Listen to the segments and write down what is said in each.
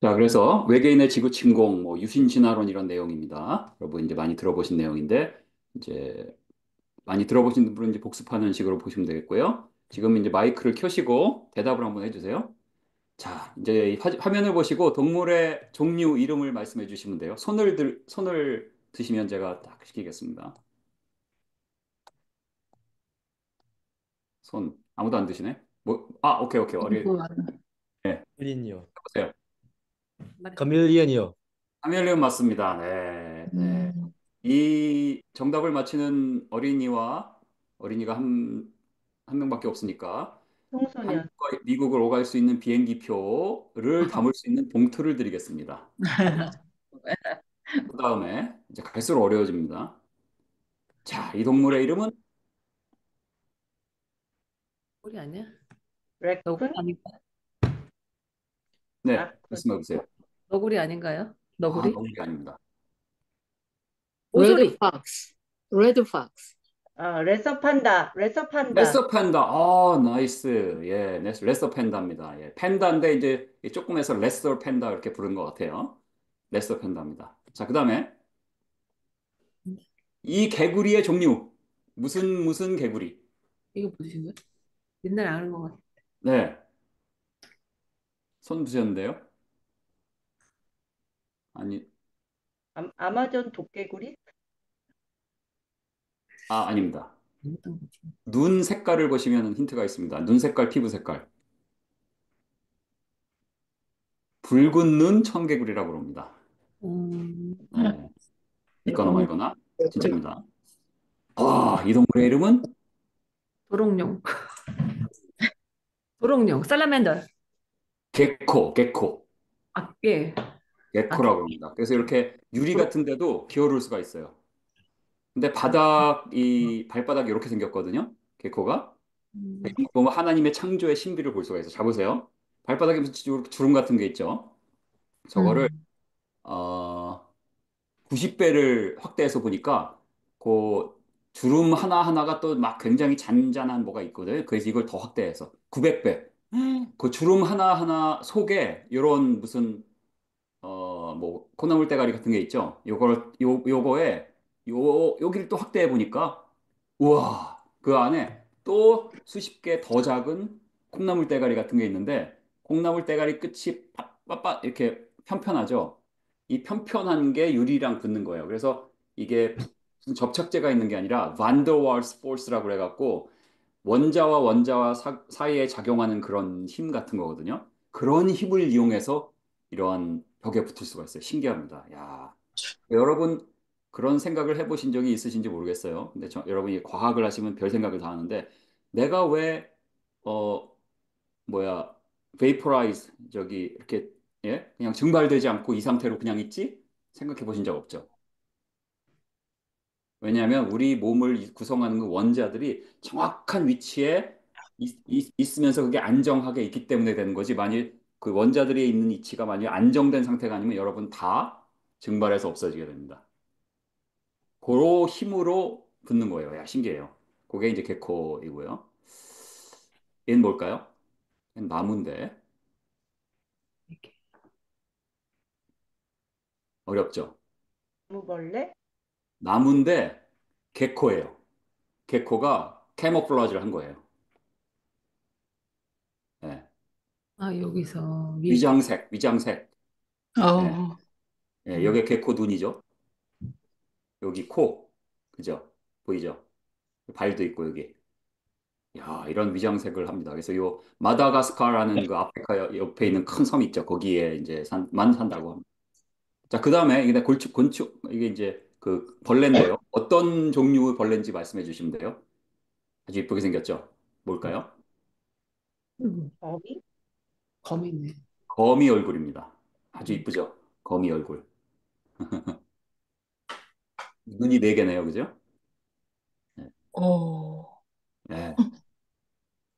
자, 그래서 외계인의 지구 침공, 뭐 유신 진화론 이런 내용입니다. 여러분 이제 많이 들어보신 내용인데 이제 많이 들어보신 분은 이제 복습하는 식으로 보시면 되겠고요. 지금 이제 마이크를 켜시고 대답을 한번 해주세요. 자, 이제 이 화면을 보시고 동물의 종류 이름을 말씀해 주시면 돼요. 손을 드시면 제가 딱 시키겠습니다. 손 아무도 안 드시네? 뭐, 오케이, 오케이. 이거 네, 카멜리언이요. 해보세요. 말해. 카멜리언이요. 카멜레온 맞습니다. 네, 네. 음, 이 정답을 맞히는 어린이가 한 명밖에 없으니까 청소년. 한국과 미국을 오갈 수 있는 비행기 표를 담을 수 있는 봉투를 드리겠습니다. 그 다음에 이제 갈수록 어려워집니다. 자, 이 동물의 이름은 너구리 아니야? 너구리 래쿤? 아닌가? 네, 라쿤. 말씀해 보세요. 너구리 아닌가요? 너구리? 너구리 아닙니다. 오소리. 레드 팍스. 레서 판다. 레서 판다. 레서 팬다. 나이스. 예, 레서 팬다입니다. 예, 팬다인데 이제 조금 해서 레서 팬다 이렇게 부른 것 같아요. 레서 팬다입니다. 자, 그 다음에 이 개구리의 종류. 무슨 개구리? 이거 무슨 거야? 옛날에 아는 것 같아. 네, 손 드셨는데요? 아니, 아마존 도깨구리? 아닙니다. 잘못한 거지. 눈 색깔을 보시면 힌트가 있습니다. 눈 색깔, 피부 색깔. 붉은 눈 청개구리라고 합니다. 음, 네, 있거나 음, 말거나 진짜입니다. 이 동물의 이름은 도롱뇽. 도롱뇽. 살라맨더. 개코, 예. 아, 개코라고 합니다. 그래서 이렇게 유리 같은 데도 기어올 수가 있어요. 근데 바닥, 이 발바닥이 이렇게 생겼거든요. 개코가. 음, 보면 하나님의 창조의 신비를 볼 수가 있어요. 잡으세요. 발바닥에 무슨 주름 같은 게 있죠. 저거를 음, 어, 90배를 확대해서 보니까 그 주름 하나하나가 또 막 굉장히 잔잔한 뭐가 있거든요. 그래서 이걸 더 확대해서 900배. 그 주름 하나하나 속에 이런 무슨 뭐 콩나물 대가리 같은 게 있죠. 요거에 여기를 또 확대해 보니까 우와, 그 안에 또 수십 개 더 작은 콩나물 대가리 같은 게 있는데 콩나물 대가리 끝이 빳빳 이렇게 편편하죠. 이 편편한 게 유리랑 붙는 거예요. 그래서 이게 무슨 접착제가 있는 게 아니라 반더왈스 포스라고 해갖고 원자와 원자와 사이에 작용하는 그런 힘 같은 거거든요. 그런 힘을 이용해서 이러한 벽에 붙을 수가 있어요. 신기합니다. 야, 여러분 그런 생각을 해보신 적이 있으신지 모르겠어요. 근데 여러분이 과학을 하시면 별 생각을 다 하는데 내가 왜 어, 뭐야 베이퍼라이즈 저기 이렇게 예? 그냥 증발되지 않고 이 상태로 그냥 있지? 생각해 보신 적 없죠? 왜냐하면 우리 몸을 구성하는 그 원자들이 정확한 위치에 있으면서 그게 안정하게 있기 때문에 되는 거지. 만일 그 원자들이 있는 위치가 만약 안정된 상태가 아니면 여러분 다 증발해서 없어지게 됩니다. 고로 힘으로 붙는 거예요. 야, 신기해요. 그게 이제 개코이고요. 얘는 뭘까요? 얘는 나무인데 이렇게. 어렵죠. 나무벌레? 나무인데 개코예요. 개코가 캐모플라지를 한 거예요. 예. 여기서 위장색. 예. 어, 예, 음, 여기 개코 눈이죠. 여기 코. 그죠? 보이죠? 발도 있고 여기. 야, 이런 위장색을 합니다. 그래서 요 마다가스카라는 그 아프리카 옆에 있는 큰 섬 있죠. 거기에 이제 만 산다고 합니다. 자, 그다음에 이게 곤충 이게 이제 그 벌레인데요. 어떤 종류의 벌레인지 말씀해 주시면 돼요. 아주 이쁘게 생겼죠? 뭘까요? 거미? 거미네. 거미 얼굴입니다. 아주 음, 이쁘죠? 거미 얼굴. 눈이 네 개네요. 그죠? 네. 어, 네,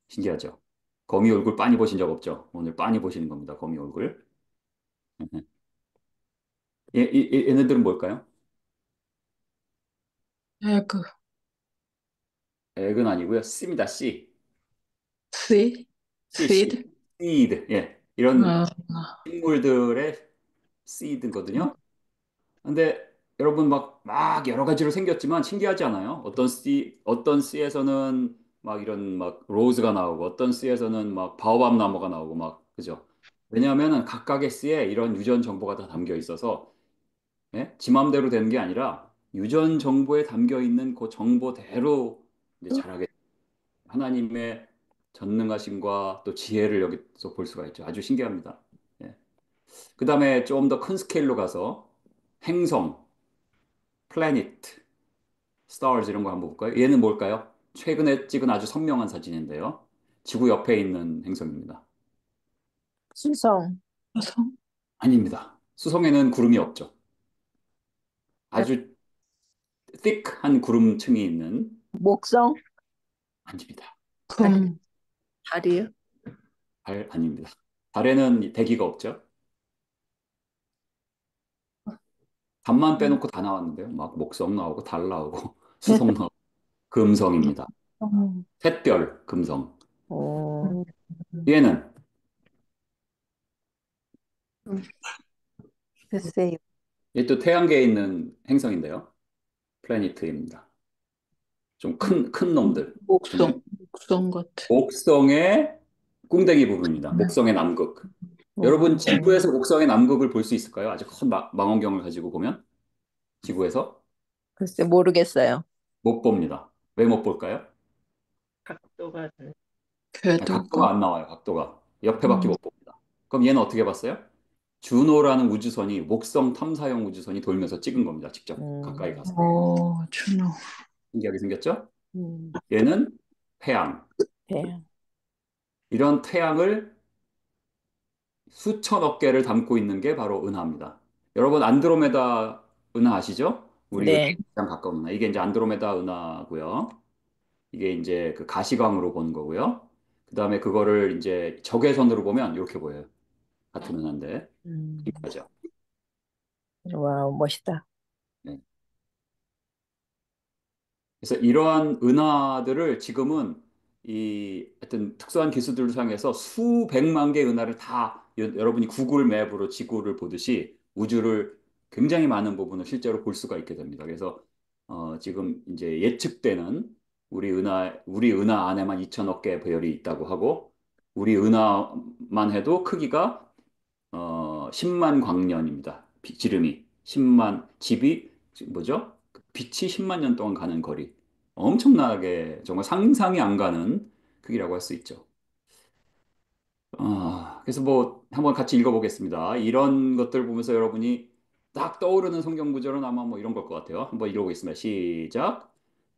신기하죠? 거미 얼굴 빤히 보신 적 없죠? 오늘 빤히 보시는 겁니다. 거미 얼굴. 얘네들은 뭘까요? 에그, 액은 아니고요. 씨입니다. 씨. 스윗, 씨. 스윗, 씨드. 예. 이런 아, 식물들의 씨드거든요. 근데 여러분 막 여러 가지로 생겼지만 신기하지 않아요? 어떤 씨에서는 막 이런 막 로즈가 나오고 어떤 씨에서는 막 바오밥 나무가 나오고 막 그죠? 왜냐하면은 각각의 씨에 이런 유전 정보가 다 담겨 있어서 예? 지 맘대로 되는 게 아니라 유전 정보에 담겨 있는 그 정보대로 이제 자라게 하나님의 전능하심과 또 지혜를 여기서 볼 수가 있죠. 아주 신기합니다. 예. 그다음에 좀 더 큰 스케일로 가서 행성, 플래닛, 스타즈 이런 거 한번 볼까요? 얘는 뭘까요? 최근에 찍은 아주 선명한 사진인데요. 지구 옆에 있는 행성입니다. 수성, 여성, 아닙니다. 수성에는 구름이 없죠. 달- 아주 thick한 구름층이 있는 목성, 아닙니다. 금, 달이요? 달 아닙니다. 달에는 대기가 없죠. 달만 빼놓고 다 나왔는데요. 막 목성 나오고 달 나오고 수성 나오고 금성입니다. 음. 샛별 금성. 오, 얘는 음, 글쎄요. 얘 또 태양계에 있는 행성인데요. 플래니트입니다. 좀 큰 놈들. 근데 목성 같은. 목성의 꿍댕이 부분입니다. 목성의 남극. 여러분 음, 지구에서 목성의 남극을 볼 수 있을까요? 아주 큰 망원경을 가지고 보면 지구에서 글쎄 모르겠어요. 못 봅니다. 왜 못 볼까요? 각도가 각도가 궤도가, 안 나와요. 각도가 옆에밖에 음, 못 봅니다. 그럼 얘는 어떻게 봤어요? 주노라는 우주선이 목성 탐사용 우주선이 돌면서 찍은 겁니다. 직접 가까이 음, 가서. 준호. 신기하게 생겼죠? 음, 얘는 태양. 배. 이런 태양을 수천억 개를 담고 있는 게 바로 은하입니다. 여러분 안드로메다 은하 아시죠? 우리 은하 네. 가장 가까운 은하. 이게 이제 안드로메다 은하고요. 이게 이제 그 가시광으로 보는 거고요. 그다음에 그거를 이제 적외선으로 보면 이렇게 보여요. 같은 은하인데. 음, 신기하죠? 와우, 멋있다. 네. 그래서 이러한 은하들을 지금은 이 하여튼 특수한 기술들을 사용해서 수백만 개의 은하를 다 여러분이 구글 맵으로 지구를 보듯이 우주를 굉장히 많은 부분을 실제로 볼 수가 있게 됩니다. 그래서 지금 이제 예측되는 우리 은하 안에만 2천억 개의 별이 있다고 하고 우리 은하만 해도 크기가 10만 광년입니다. 지름이 10만 집이 뭐죠? 빛이 10만 년 동안 가는 거리. 엄청나게 정말 상상이 안 가는 크기라고 할 수 있죠. 그래서 뭐 한번 같이 읽어보겠습니다. 이런 것들 보면서 여러분이 딱 떠오르는 성경 구절은 아마 뭐 이런 걸 것 같아요. 한번 읽어보겠습니다. 시작.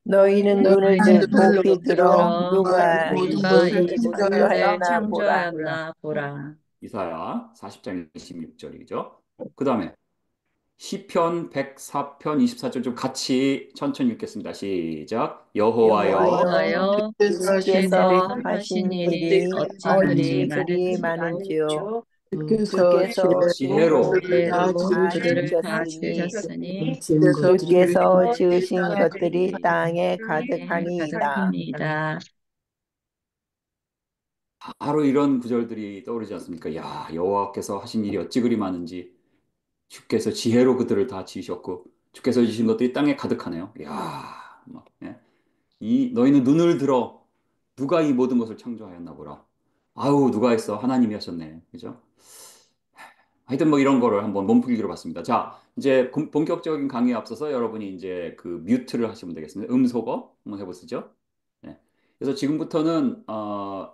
너희는 너희는 눈을 눈을 높이 들어 들어 누가 이 모든 모든 것을 것을 창조하였나 창조하였나 보라. 창조하였나 보라. 이사야 40장 26절이죠. 그 다음에 시편 104편 24절 좀 같이 천천히 읽겠습니다. 시작. 여호와여 여호와여 여호와여 주께서 주께서 하신 하신 일이 일이 어찌 그리 어찌 그리 많으신지요. 많은지요. 주께서 주께서 지혜로 지혜롭게 다 지혜로 다 지으시니 그들을 다 지으셨으니 지으셨으니 지은 것들이 주께서 지은 지으신 것들이 것들이 땅에 땅에 가득하니이다. 가득하니이다. 바로 이런 구절들이 떠오르지 않습니까? 야, 여호와께서 하신 일이 어찌 그리 많은지 주께서 지혜로 그들을 다 지으셨고 주께서 지으신 것들이 땅에 가득하네요. 야, 막, 예. 이 너희는 눈을 들어 누가 이 모든 것을 창조하였나 보라. 아우 누가 했어? 하나님이 하셨네. 그죠? 하여튼 뭐 이런 거를 한번 몸풀기로 봤습니다. 자, 이제 본격적인 강의에 앞서서 여러분이 이제 그 뮤트를 하시면 되겠습니다. 음소거 한번 해보시죠. 네. 그래서 지금부터는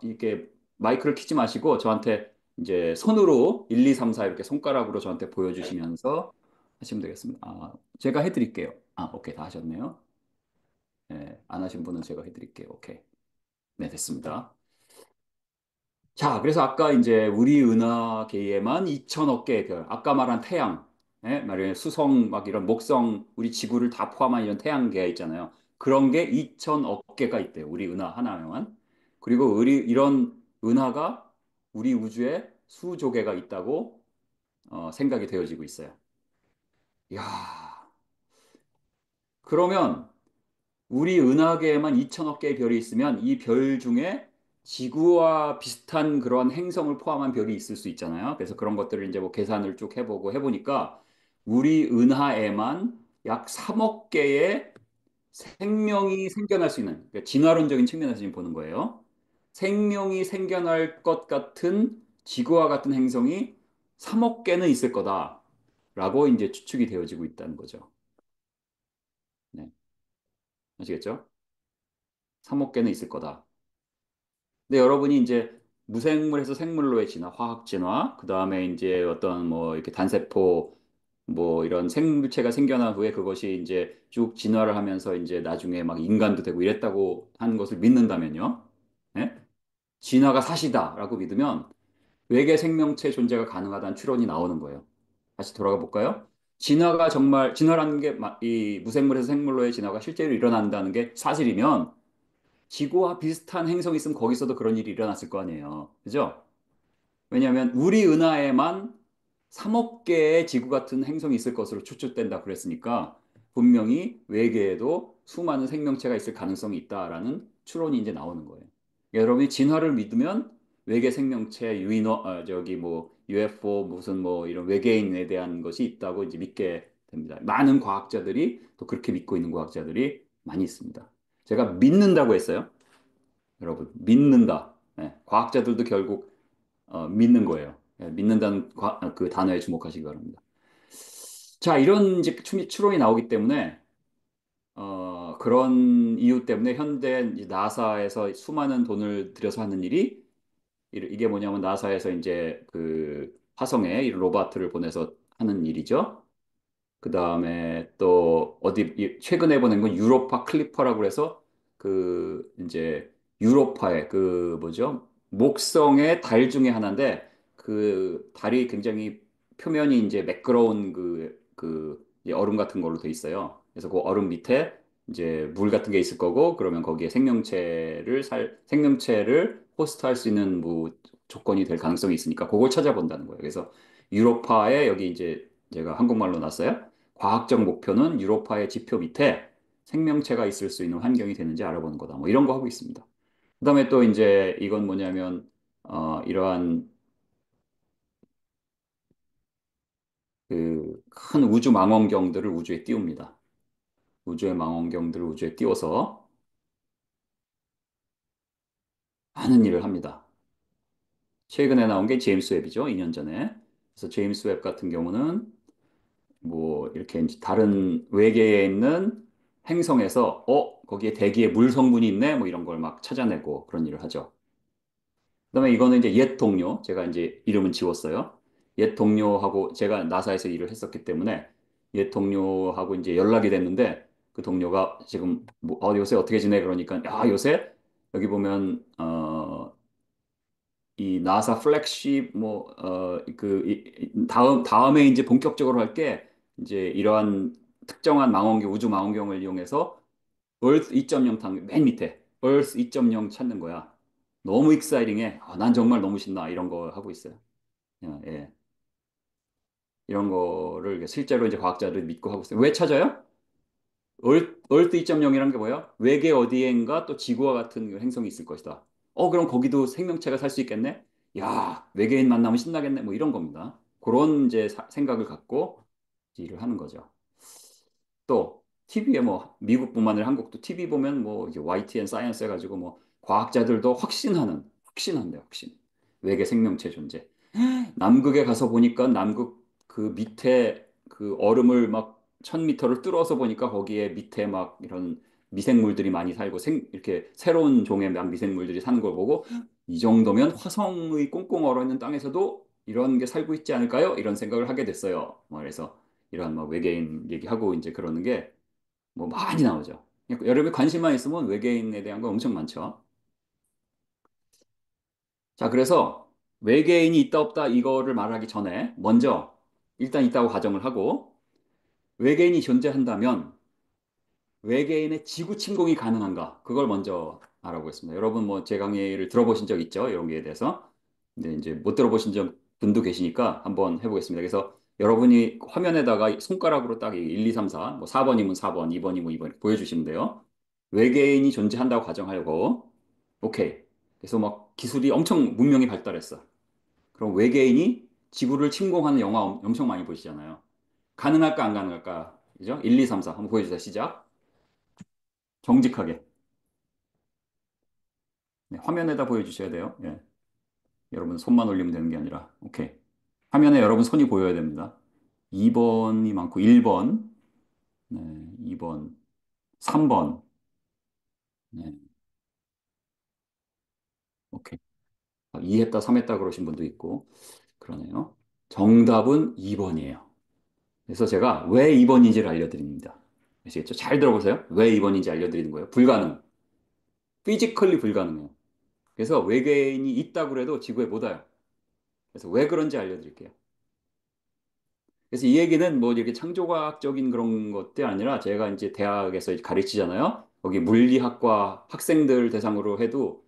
이렇게 마이크를 켜지 마시고 저한테 이제 손으로 1, 2, 3, 4 이렇게 손가락으로 저한테 보여주시면서 하시면 되겠습니다. 제가 해드릴게요. 오케이 다 하셨네요. 네, 안 하신 분은 제가 해드릴게요. 오케이. 네, 됐습니다. 자, 그래서 아까 이제 우리 은하계에만 2천억 개의 별, 아까 말한 태양, 예? 말이에요. 수성, 막 이런 목성, 우리 지구를 다 포함한 이런 태양계 있잖아요. 그런 게 2천억 개가 있대요. 우리 은하 하나에만. 그리고 이런 은하가 우리 우주에 수조 개가 있다고 생각이 되어지고 있어요. 이야, 그러면 우리 은하계에만 2천억 개의 별이 있으면 이 별 중에 지구와 비슷한 그런 행성을 포함한 별이 있을 수 있잖아요. 그래서 그런 것들을 이제 뭐 계산을 쭉 해보고 해보니까 우리 은하에만 약 3억 개의 생명이 생겨날 수 있는, 그러니까 진화론적인 측면에서 지금 보는 거예요. 생명이 생겨날 것 같은 지구와 같은 행성이 3억 개는 있을 거다라고 이제 추측이 되어지고 있다는 거죠. 네, 아시겠죠? 3억 개는 있을 거다. 근데 여러분이 이제 무생물에서 생물로의 진화, 화학 진화, 그 다음에 이제 어떤 뭐 이렇게 단세포 뭐 이런 생물체가 생겨난 후에 그것이 이제 쭉 진화를 하면서 이제 나중에 막 인간도 되고 이랬다고 하는 것을 믿는다면요. 예? 진화가 사실이다라고 믿으면 외계 생명체 존재가 가능하다는 추론이 나오는 거예요. 다시 돌아가 볼까요? 진화가 정말 진화라는 게 이 무생물에서 생물로의 진화가 실제로 일어난다는 게 사실이면 지구와 비슷한 행성이 있으면 거기서도 그런 일이 일어났을 거 아니에요. 그죠? 왜냐하면 우리 은하에만 3억 개의 지구 같은 행성이 있을 것으로 추측된다 그랬으니까 분명히 외계에도 수많은 생명체가 있을 가능성이 있다라는 추론이 이제 나오는 거예요. 여러분이 진화를 믿으면 외계 생명체, 저기 뭐 UFO 무슨 뭐 이런 외계인에 대한 것이 있다고 이제 믿게 됩니다. 많은 과학자들이 또 그렇게 믿고 있는 과학자들이 많이 있습니다. 제가 믿는다고 했어요. 여러분, 믿는다. 예, 과학자들도 결국 믿는 거예요. 예, 믿는다는 그 단어에 주목하시기 바랍니다. 자, 이런 이제 추론이 나오기 때문에 그런 이유 때문에 현대 이제 나사에서 수많은 돈을 들여서 하는 일이 이게 뭐냐면 나사에서 이제 그 화성에 이 로봇을 보내서 하는 일이죠. 그 다음에 또 어디 최근에 보낸 건 유로파 클리퍼라고 해서 그 이제 유로파의 그 뭐죠? 목성의 달 중에 하나인데 그 달이 굉장히 표면이 이제 매끄러운 이제 얼음 같은 걸로 돼 있어요. 그래서 그 얼음 밑에 이제 물 같은 게 있을 거고 그러면 거기에 생명체를 호스트할 수 있는 뭐 조건이 될 가능성이 있으니까 그걸 찾아본다는 거예요. 그래서 유로파에 여기 이제 제가 한국말로 놨어요. 과학적 목표는 유로파의 지표 밑에 생명체가 있을 수 있는 환경이 되는지 알아보는 거다. 뭐 이런 거 하고 있습니다. 그다음에 또 이제 이건 뭐냐면 이러한 그 큰 우주 망원경들을 우주에 띄웁니다. 우주의 망원경들을 우주에 띄워서 많은 일을 합니다. 최근에 나온 게 제임스 웹이죠. 2년 전에. 그래서 제임스 웹 같은 경우는 뭐 이렇게 이제 다른 외계에 있는 행성에서 거기에 대기에 물 성분이 있네 뭐 이런 걸 막 찾아내고 그런 일을 하죠. 그다음에 이거는 이제 옛 동료 제가 이제 이름은 지웠어요. 옛 동료하고 제가 나사에서 일을 했었기 때문에 옛 동료하고 이제 연락이 됐는데 그 동료가 지금 뭐, 요새 어떻게 지내 그러니까 야 요새 여기 보면 이 나사 플렉십 다음에 이제 본격적으로 할 게 이제 이러한 특정한 망원경 우주 망원경을 이용해서 Earth 2.0 맨 밑에 Earth 2.0 찾는 거야. 너무 익사이링해. 난 정말 너무 신나. 이런 거 하고 있어요. 예. 이런 거를 실제로 이제 과학자들 믿고 하고 있어요. 왜 찾아요? 얼트 2.0이라는 게 뭐야? 외계 어디엔가 또 지구와 같은 그 행성이 있을 것이다. 그럼 거기도 생명체가 살 수 있겠네? 야, 외계인 만나면 신나겠네? 뭐 이런 겁니다. 그런 이제 생각을 갖고 일을 하는 거죠. 또 TV에 뭐 미국뿐만 아니라 한국도 TV 보면 뭐 이제 YTN 사이언스 해가지고 뭐 과학자들도 확신한대, 확신. 외계 생명체 존재. 남극에 가서 보니까 남극 그 밑에 그 얼음을 막 1000m를 뚫어서 보니까 거기에 밑에 막 이런 미생물들이 많이 살고 이렇게 새로운 종의 막 미생물들이 사는 걸 보고 이 정도면 화성의 꽁꽁 얼어있는 땅에서도 이런 게 살고 있지 않을까요? 이런 생각을 하게 됐어요. 그래서 이런 막 외계인 얘기하고 이제 그러는 게 뭐 많이 나오죠. 여러분이 관심만 있으면 외계인에 대한 거 엄청 많죠. 자, 그래서 외계인이 있다 없다 이거를 말하기 전에 먼저 일단 있다고 가정을 하고 외계인이 존재한다면 외계인의 지구 침공이 가능한가? 그걸 먼저 알아보겠습니다. 여러분 뭐 제 강의를 들어보신 적 있죠? 이런 거에 대해서. 근데 이제 못 들어보신 분도 계시니까 한번 해보겠습니다. 그래서 여러분이 화면에다가 손가락으로 딱 1, 2, 3, 4, 뭐 4번이면 4번, 2번이면 2번 보여주시면 돼요. 외계인이 존재한다고 가정하려고. 오케이. 그래서 막 기술이 엄청 문명이 발달했어. 그럼 외계인이 지구를 침공하는 영화 엄청 많이 보시잖아요. 가능할까 안 가능할까? 그죠? 1, 2, 3, 4 한번 보여주세요. 시작. 정직하게. 네, 화면에다 보여주셔야 돼요. 예. 여러분 손만 올리면 되는 게 아니라. 오케이. 화면에 여러분 손이 보여야 됩니다. 2번이 많고 1번, 네, 2번, 3번. 네, 오케이. 2 했다, 3 했다 그러신 분도 있고 그러네요. 정답은 2번이에요. 그래서 제가 왜 2번인지를 알려드립니다. 아시겠죠? 잘 들어보세요. 왜 2번인지 알려드리는 거예요. 불가능. 피지컬리 불가능해요. 그래서 외계인이 있다고 해도 지구에 못 와요. 그래서 왜 그런지 알려드릴게요. 그래서 이 얘기는 뭐 이렇게 창조과학적인 그런 것들이 아니라 제가 이제 대학에서 가르치잖아요. 거기 물리학과 학생들 대상으로 해도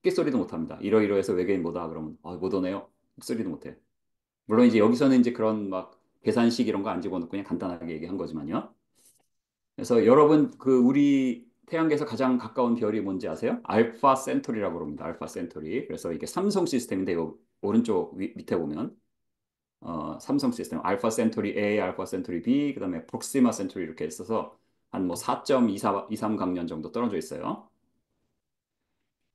끽소리도 못 합니다. 이러이러해서 외계인 뭐다 그러면 못 오네요. 끽소리도 못 해요. 물론 이제 여기서는 이제 그런 막 계산식 이런 거 안 집어넣고 그냥 간단하게 얘기한 거지만요. 그래서 여러분 그 우리 태양계에서 가장 가까운 별이 뭔지 아세요? 알파 센토리라고 그럽니다. 알파 센토리. 그래서 이게 삼성 시스템인데 요 오른쪽 밑에 보면 삼성 시스템 알파 센토리 A, 알파 센토리 B, 그다음에 프록시마 센토리 이렇게 있어서 한 뭐 4.24, 23 강년 정도 떨어져 있어요.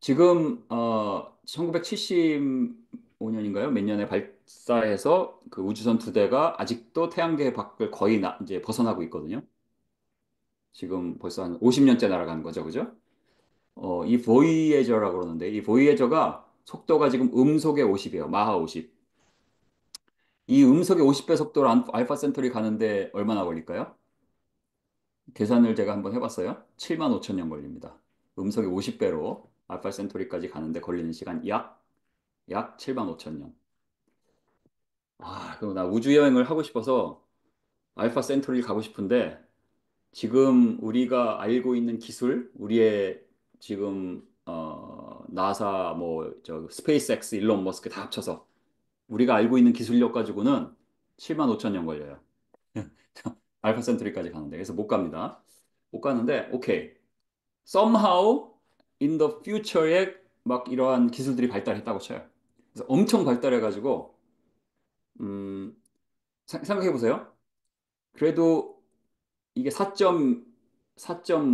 지금 1975년인가요? 몇 년에 발사해서 그 우주선 2대가 아직도 태양계 밖을 거의 이제 벗어나고 있거든요. 지금 벌써 한 50년째 날아가는 거죠, 그죠? 이 보이에저라고 그러는데 이 보이에저가 속도가 지금 음속의 50이에요. 마하 50. 이 음속의 50배 속도로 알파 센토리 가는데 얼마나 걸릴까요? 계산을 제가 한번 해봤어요. 7만 5천 년 걸립니다. 음속의 50배로 알파 센토리까지 가는데 걸리는 시간 약 7만 5천 년. 그럼 나 우주 여행을 하고 싶어서 알파 센토리를 가고 싶은데 지금 우리가 알고 있는 기술, 우리의 지금 나사 뭐 저 스페이스X 일론 머스크 다 합쳐서 우리가 알고 있는 기술력 가지고는 7만 5천 년 걸려요. 알파 센토리까지 가는데 그래서 못 갑니다. 못 가는데 오케이. somehow in the future에 막 이러한 기술들이 발달했다고 쳐요. 그래서 엄청 발달해가지고 생각해 보세요. 그래도 이게 4점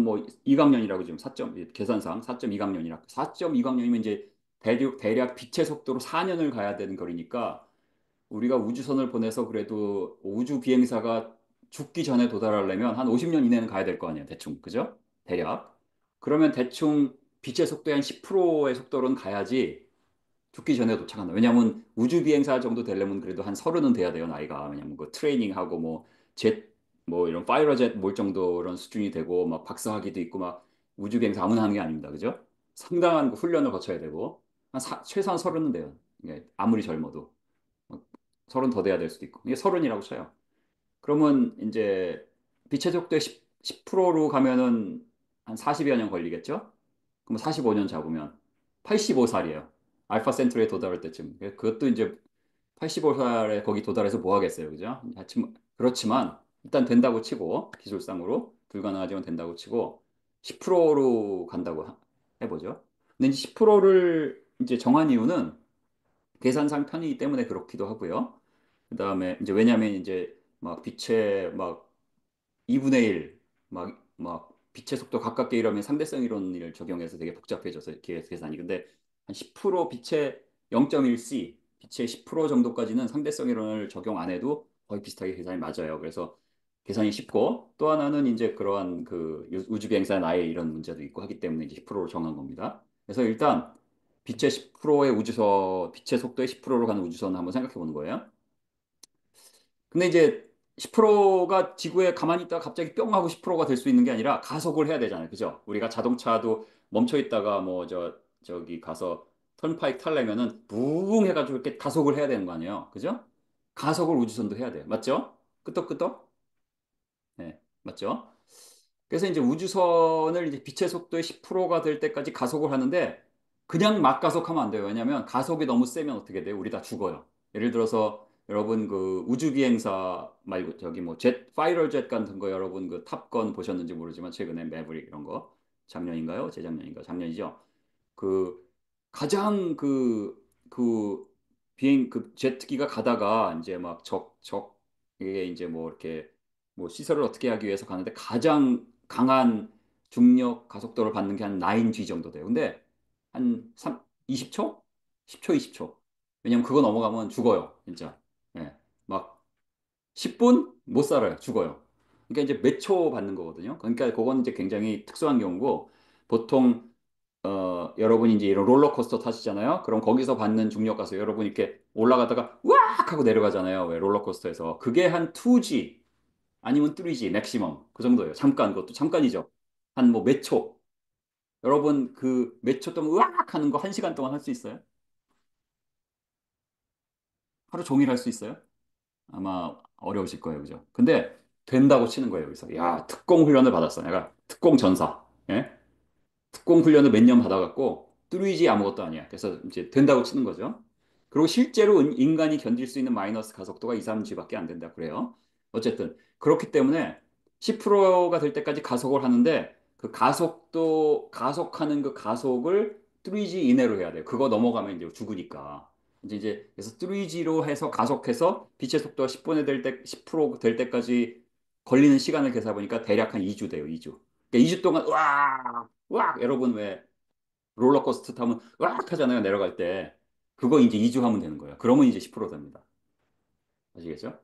뭐 2강년이라고 지금 4점 계산상 4.2강년이라 4.2강년이면 이제 대략 빛의 속도로 4년을 가야 되는 거리니까 우리가 우주선을 보내서 그래도 우주 비행사가 죽기 전에 도달하려면 한 50년 이내는 가야 될 거 아니에요. 대충. 그죠? 대략. 그러면 대충 빛의 속도의 한 10%의 속도로는 가야지 죽기 전에 도착한다. 왜냐하면 우주 비행사 정도 되려면 그래도 한 서른은 돼야 돼요, 나이가. 왜냐면 그 트레이닝하고 뭐 뭐 이런 파이러 젯몰 정도 이런 수준이 되고 막 박사학위도 있고 막 우주 비행사 아무나 하는 게 아닙니다. 그죠? 상당한 그 훈련을 거쳐야 되고 최소한 서른은 돼요. 이게 아무리 젊어도. 서른 더 돼야 될 수도 있고. 이게 서른이라고 쳐요. 그러면 이제 빛의 속도의 10%로 가면은 한 40여 년 걸리겠죠? 그럼 45년 잡으면 85살이에요. 알파 센트리에 도달할 때쯤. 그것도 이제 85살에 거기 도달해서 뭐 하겠어요. 그죠? 그렇지만 일단 된다고 치고 기술상으로 불가능하지만 된다고 치고 10%로 간다고 해보죠. 근데 이제 10%를 이제 정한 이유는 계산상 편이기 때문에 그렇기도 하고요. 그다음에 이제 왜냐하면 이제 막 빛의 막 2분의 1, 막 빛의 속도 가깝게 이러면 상대성 이론을 적용해서 되게 복잡해져서 계산이. 근데 한 10% 빛의 0.1c, 빛의 10% 정도까지는 상대성 이론을 적용 안 해도 거의 비슷하게 계산이 맞아요. 그래서 계산이 쉽고 또 하나는 이제 그러한 그 우주 비행사 나이 이런 문제도 있고 하기 때문에 이제 10%로 정한 겁니다. 그래서 일단 빛의 10%의 우주선, 빛의 속도의 10%로 가는 우주선을 한번 생각해 보는 거예요. 근데 이제 10%가 지구에 가만히 있다가 갑자기 뿅 하고 10%가 될 수 있는 게 아니라 가속을 해야 되잖아요. 그죠? 우리가 자동차도 멈춰 있다가 뭐 저기 가서 턴파이크 타려면은 붕 해가지고 이렇게 가속을 해야 되는 거 아니에요. 그죠? 가속을 우주선도 해야 돼요. 맞죠? 끄떡끄떡? 네, 맞죠? 그래서 이제 우주선을 이제 빛의 속도의 10%가 될 때까지 가속을 하는데 그냥 막 가속하면 안 돼요. 왜냐하면 가속이 너무 세면 어떻게 돼요? 우리 다 죽어요. 예를 들어서 여러분 그 우주 비행사 말고 저기 뭐 파이터 젯 같은 거 여러분 그 탑건 보셨는지 모르지만 최근에 매브릭 이런 거 작년인가요? 재작년인가? 작년이죠. 그 가장 그 비행 그 제트기가 가다가 이제 막 이게 이제 뭐 이렇게 뭐 시설을 어떻게 하기 위해서 가는데 가장 강한 중력 가속도를 받는 게 한 9G 정도 돼요. 근데 한 20초? 10초, 20초. 왜냐면 그거 넘어가면 죽어요, 진짜. 예. 막 10분 못 살아요. 죽어요. 그러니까 이제 몇 초 받는 거거든요. 그러니까 그건 이제 굉장히 특수한 경우고 보통 여러분이 이제 이런 롤러코스터 타시잖아요. 그럼 거기서 받는 중력 가서 여러분 이렇게 올라가다가 우악 하고 내려가잖아요. 왜 롤러코스터에서. 그게 한 2G 아니면 3G 맥시멈 그 정도예요. 잠깐 그것도 잠깐이죠. 한 뭐 몇 초. 여러분 그 몇 초 동안 우악 하는 거 1시간 동안 할 수 있어요? 하루 종일 할 수 있어요? 아마 어려우실 거예요. 그죠? 근데 된다고 치는 거예요. 여기서. 야, 특공 훈련을 받았어. 내가 특공 전사. 예? 특공 훈련을 몇 년 받아갖고 뚫리지 아무것도 아니야. 그래서 이제 된다고 치는 거죠. 그리고 실제로 인간이 견딜 수 있는 마이너스 가속도가 2, 3G밖에 안 된다 그래요. 어쨌든 그렇기 때문에 10%가 될 때까지 가속을 하는데 그 가속도 가속하는 그 가속을 3G 이내로 해야 돼요. 그거 넘어가면 이제 죽으니까. 이제 그래서 3G로 해서 가속해서 빛의 속도가 10분에 될 때, 10%될 때까지 걸리는 시간을 계산해 보니까 대략 한 2주 돼요. 2주. 그러니까 2주 동안 와 여러분 왜 롤러코스터 타면 으악 하잖아요. 내려갈 때. 그거 이제 2주 하면 되는 거예요. 그러면 이제 10% 됩니다. 아시겠죠?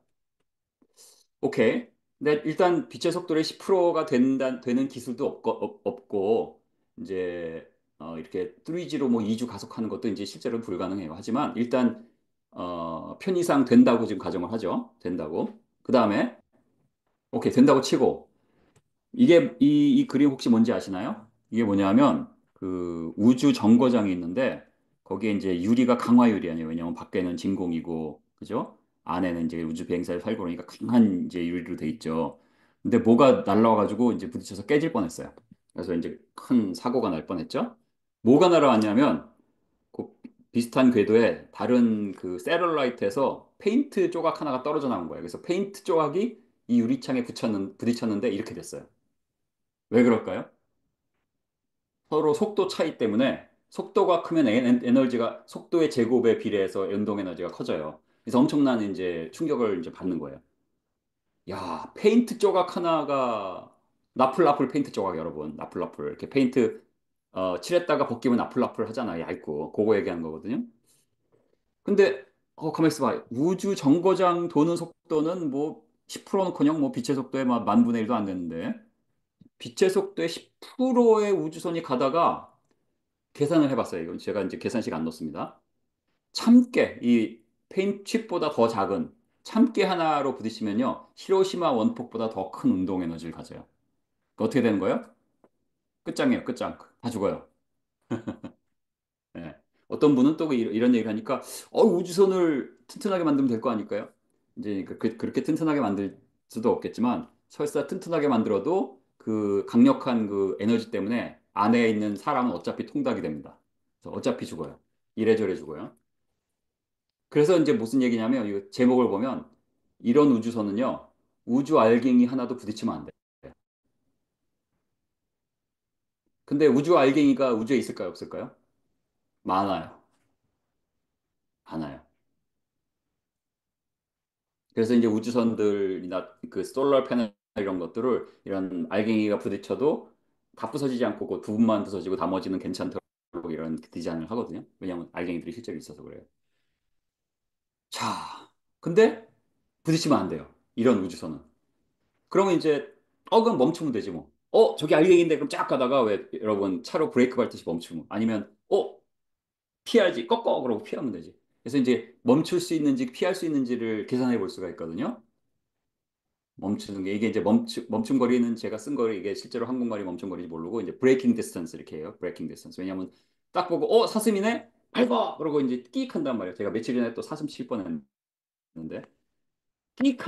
오케이. 근데 일단 빛의 속도의 10%가 되는 기술도 없고 이제 이렇게 3G로 뭐 2주 가속하는 것도 이제 실제로 불가능해요. 하지만 일단 편의상 된다고 지금 가정을 하죠. 된다고. 그 다음에 오케이 된다고 치고 이게 이 그림 혹시 뭔지 아시나요? 이게 뭐냐면 그 우주 정거장이 있는데 거기에 이제 유리가 강화 유리 아니에요. 왜냐면 밖에는 진공이고 그죠? 안에는 이제 우주 비행사에 살고 그러니까 강한 이제 유리로 돼 있죠. 근데 뭐가 날라와가지고 이제 부딪혀서 깨질 뻔했어요. 그래서 이제 큰 사고가 날 뻔했죠. 뭐가 날아왔냐면 그 비슷한 궤도에 다른 그 세럴라이트에서 페인트 조각 하나가 떨어져 나온 거예요. 그래서 페인트 조각이 이 유리창에 부딪혔는데 이렇게 됐어요. 왜 그럴까요? 서로 속도 차이 때문에 속도가 크면 에너지가 속도의 제곱에 비례해서 연동 에너지가 커져요. 그래서 엄청난 이제 충격을 이제 받는 거예요. 야, 페인트 조각 하나가 나풀나풀 페인트 조각 여러분. 나풀나풀 이렇게 페인트 칠했다가 벗기면 나풀나풀 하잖아요. 얇고. 그거 얘기하는 거거든요. 근데 가만 있어봐. 우주 정거장 도는 속도는 뭐 10%는커녕 뭐 빛의 속도의 막 만 분의 1도 안 되는데 빛의 속도의 10%의 우주선이 가다가 계산을 해봤어요. 이건 제가 이제 계산식 안 넣습니다. 참깨, 이 페인트 칩보다 더 작은 참깨 하나로 부딪히면요. 히로시마 원폭보다 더 큰 운동 에너지를 가져요. 그 어떻게 되는 거예요? 끝장이에요, 끝장. 다 죽어요. 예. 어떤 분은 또 이런 얘기를 하니까, 우주선을 튼튼하게 만들면 될 거 아닐까요? 이제 그렇게 튼튼하게 만들 수도 없겠지만, 설사 튼튼하게 만들어도 그 강력한 그 에너지 때문에 안에 있는 사람은 어차피 통닭이 됩니다. 그래서 어차피 죽어요. 이래저래 죽어요. 그래서 이제 무슨 얘기냐면, 이 제목을 보면, 이런 우주선은요, 우주 알갱이 하나도 부딪히면 안 돼. 근데 우주 알갱이가 우주에 있을까요, 없을까요? 많아요. 많아요. 그래서 이제 우주선들이나 그 솔라 패널 이런 것들을 이런 알갱이가 부딪혀도 다 부서지지 않고 그 두 분만 부서지고 나머지는 괜찮도록 이런 디자인을 하거든요. 왜냐하면 알갱이들이 실제로 있어서 그래요. 자, 근데 부딪히면 안 돼요. 이런 우주선은. 그러면 이제 그럼 멈추면 되지 뭐. 저기 알갱이인데 그럼 쫙 가다가 왜 여러분 차로 브레이크 밟듯이 멈추면 아니면 피하지 꺾어 그러고 피하면 되지. 그래서 이제 멈출 수 있는지 피할 수 있는지를 계산해 볼 수가 있거든요. 멈추는 게 이게 이제 멈춤거리는 제가 쓴 거를 이게 실제로 한국말이 멈춤거리인지 모르고 이제 브레이킹 디스턴스 이렇게 해요. 브레이킹 디스턴스. 왜냐하면 딱 보고 사슴이네 밟아 그러고 이제 끽 한단 말이에요. 제가 며칠 전에 또 사슴 칠 뻔했는데 끽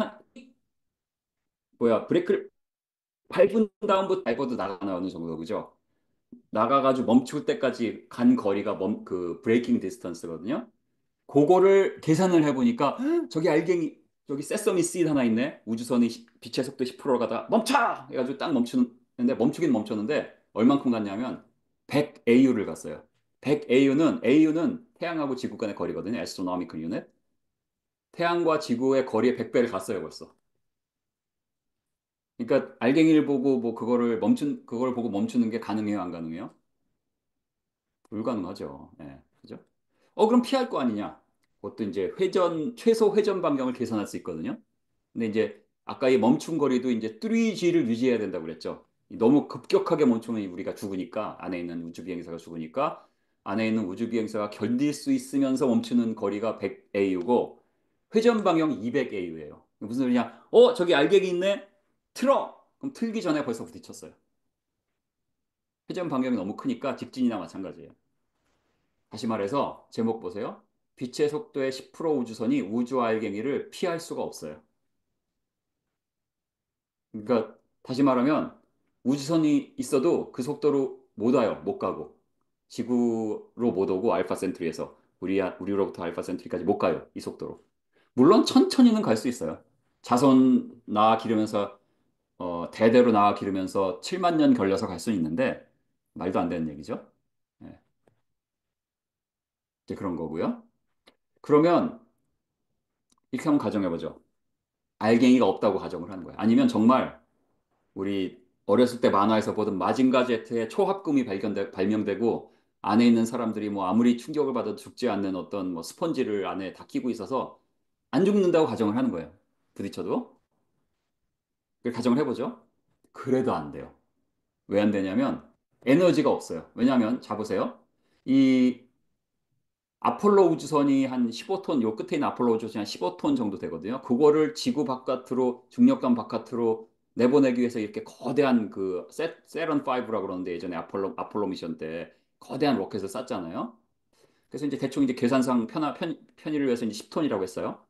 뭐야 브레이크를 밟은 다음부터 밟아도 나가나 어느 정도 그죠? 나가가지고 멈출 때까지 간 거리가 그 브레이킹 디스턴스거든요. 그거를 계산을 해보니까 저기 알갱이 저기 세서미 씨드 하나 있네. 우주선이 빛의 속도 10%로 가다가 멈춰! 해가지고 딱 멈추는데 멈추긴 멈췄는데 얼만큼 갔냐면 100 AU를 갔어요. AU는 태양하고 지구 간의 거리거든요. astronomical unit. 태양과 지구의 거리의 100배를 갔어요, 벌써. 그러니까 알갱이를 보고 뭐 그걸 보고 멈추는 게 가능해요, 안 가능해요? 불가능하죠. 예. 그죠? 그럼 피할 거 아니냐? 그것도 이제 최소 회전 반경을 계산할 수 있거든요. 근데 이제 아까 이 멈춤 거리도 이제 3G를 유지해야 된다고 그랬죠. 너무 급격하게 멈추면 우리가 죽으니까, 안에 있는 우주 비행사가 죽으니까, 안에 있는 우주 비행사가 견딜 수 있으면서 멈추는 거리가 100AU고 회전 방향이 200AU예요. 무슨 소리냐? 저기 알갱이 있네. 틀어. 그럼 틀기 전에 벌써 부딪혔어요. 회전 반경이 너무 크니까 직진이나 마찬가지예요. 다시 말해서 제목 보세요. 빛의 속도의 10% 우주선이 우주 알갱이를 피할 수가 없어요. 그러니까 다시 말하면 우주선이 있어도 그 속도로 못 와요. 못 가고. 지구로 못 오고 알파 센트리에서 우리로부터 알파 센트리까지 못 가요. 이 속도로. 물론 천천히는 갈 수 있어요. 자손 낳아 기르면서 대대로 낳아 기르면서 7만 년 걸려서 갈 수 있는데 말도 안 되는 얘기죠. 예, 이제 그런 거고요. 그러면 이렇게 한번 가정해 보죠. 알갱이가 없다고 가정을 하는 거예요. 아니면 정말 우리 어렸을 때 만화에서 보던 마징가 제트의 초합금이 발명되고 안에 있는 사람들이 뭐 아무리 충격을 받아도 죽지 않는 어떤 뭐 스펀지를 안에 다 끼고 있어서 안 죽는다고 가정을 하는 거예요. 부딪혀도. 그 가정을 해보죠. 그래도 안 돼요. 왜 안 되냐면 에너지가 없어요. 왜냐하면 자보세요. 이 아폴로 우주선이 한 15톤, 요 끝에 있는 아폴로 우주선이 한 15톤 정도 되거든요. 그거를 지구 바깥으로, 중력감 바깥으로 내보내기 위해서 이렇게 거대한 그 세런 5라고 그러는데 예전에 아폴로 미션 때 거대한 로켓을 쐈잖아요. 그래서 이제 대충 이제 계산상 편의를 위해서 이제 10톤이라고 했어요.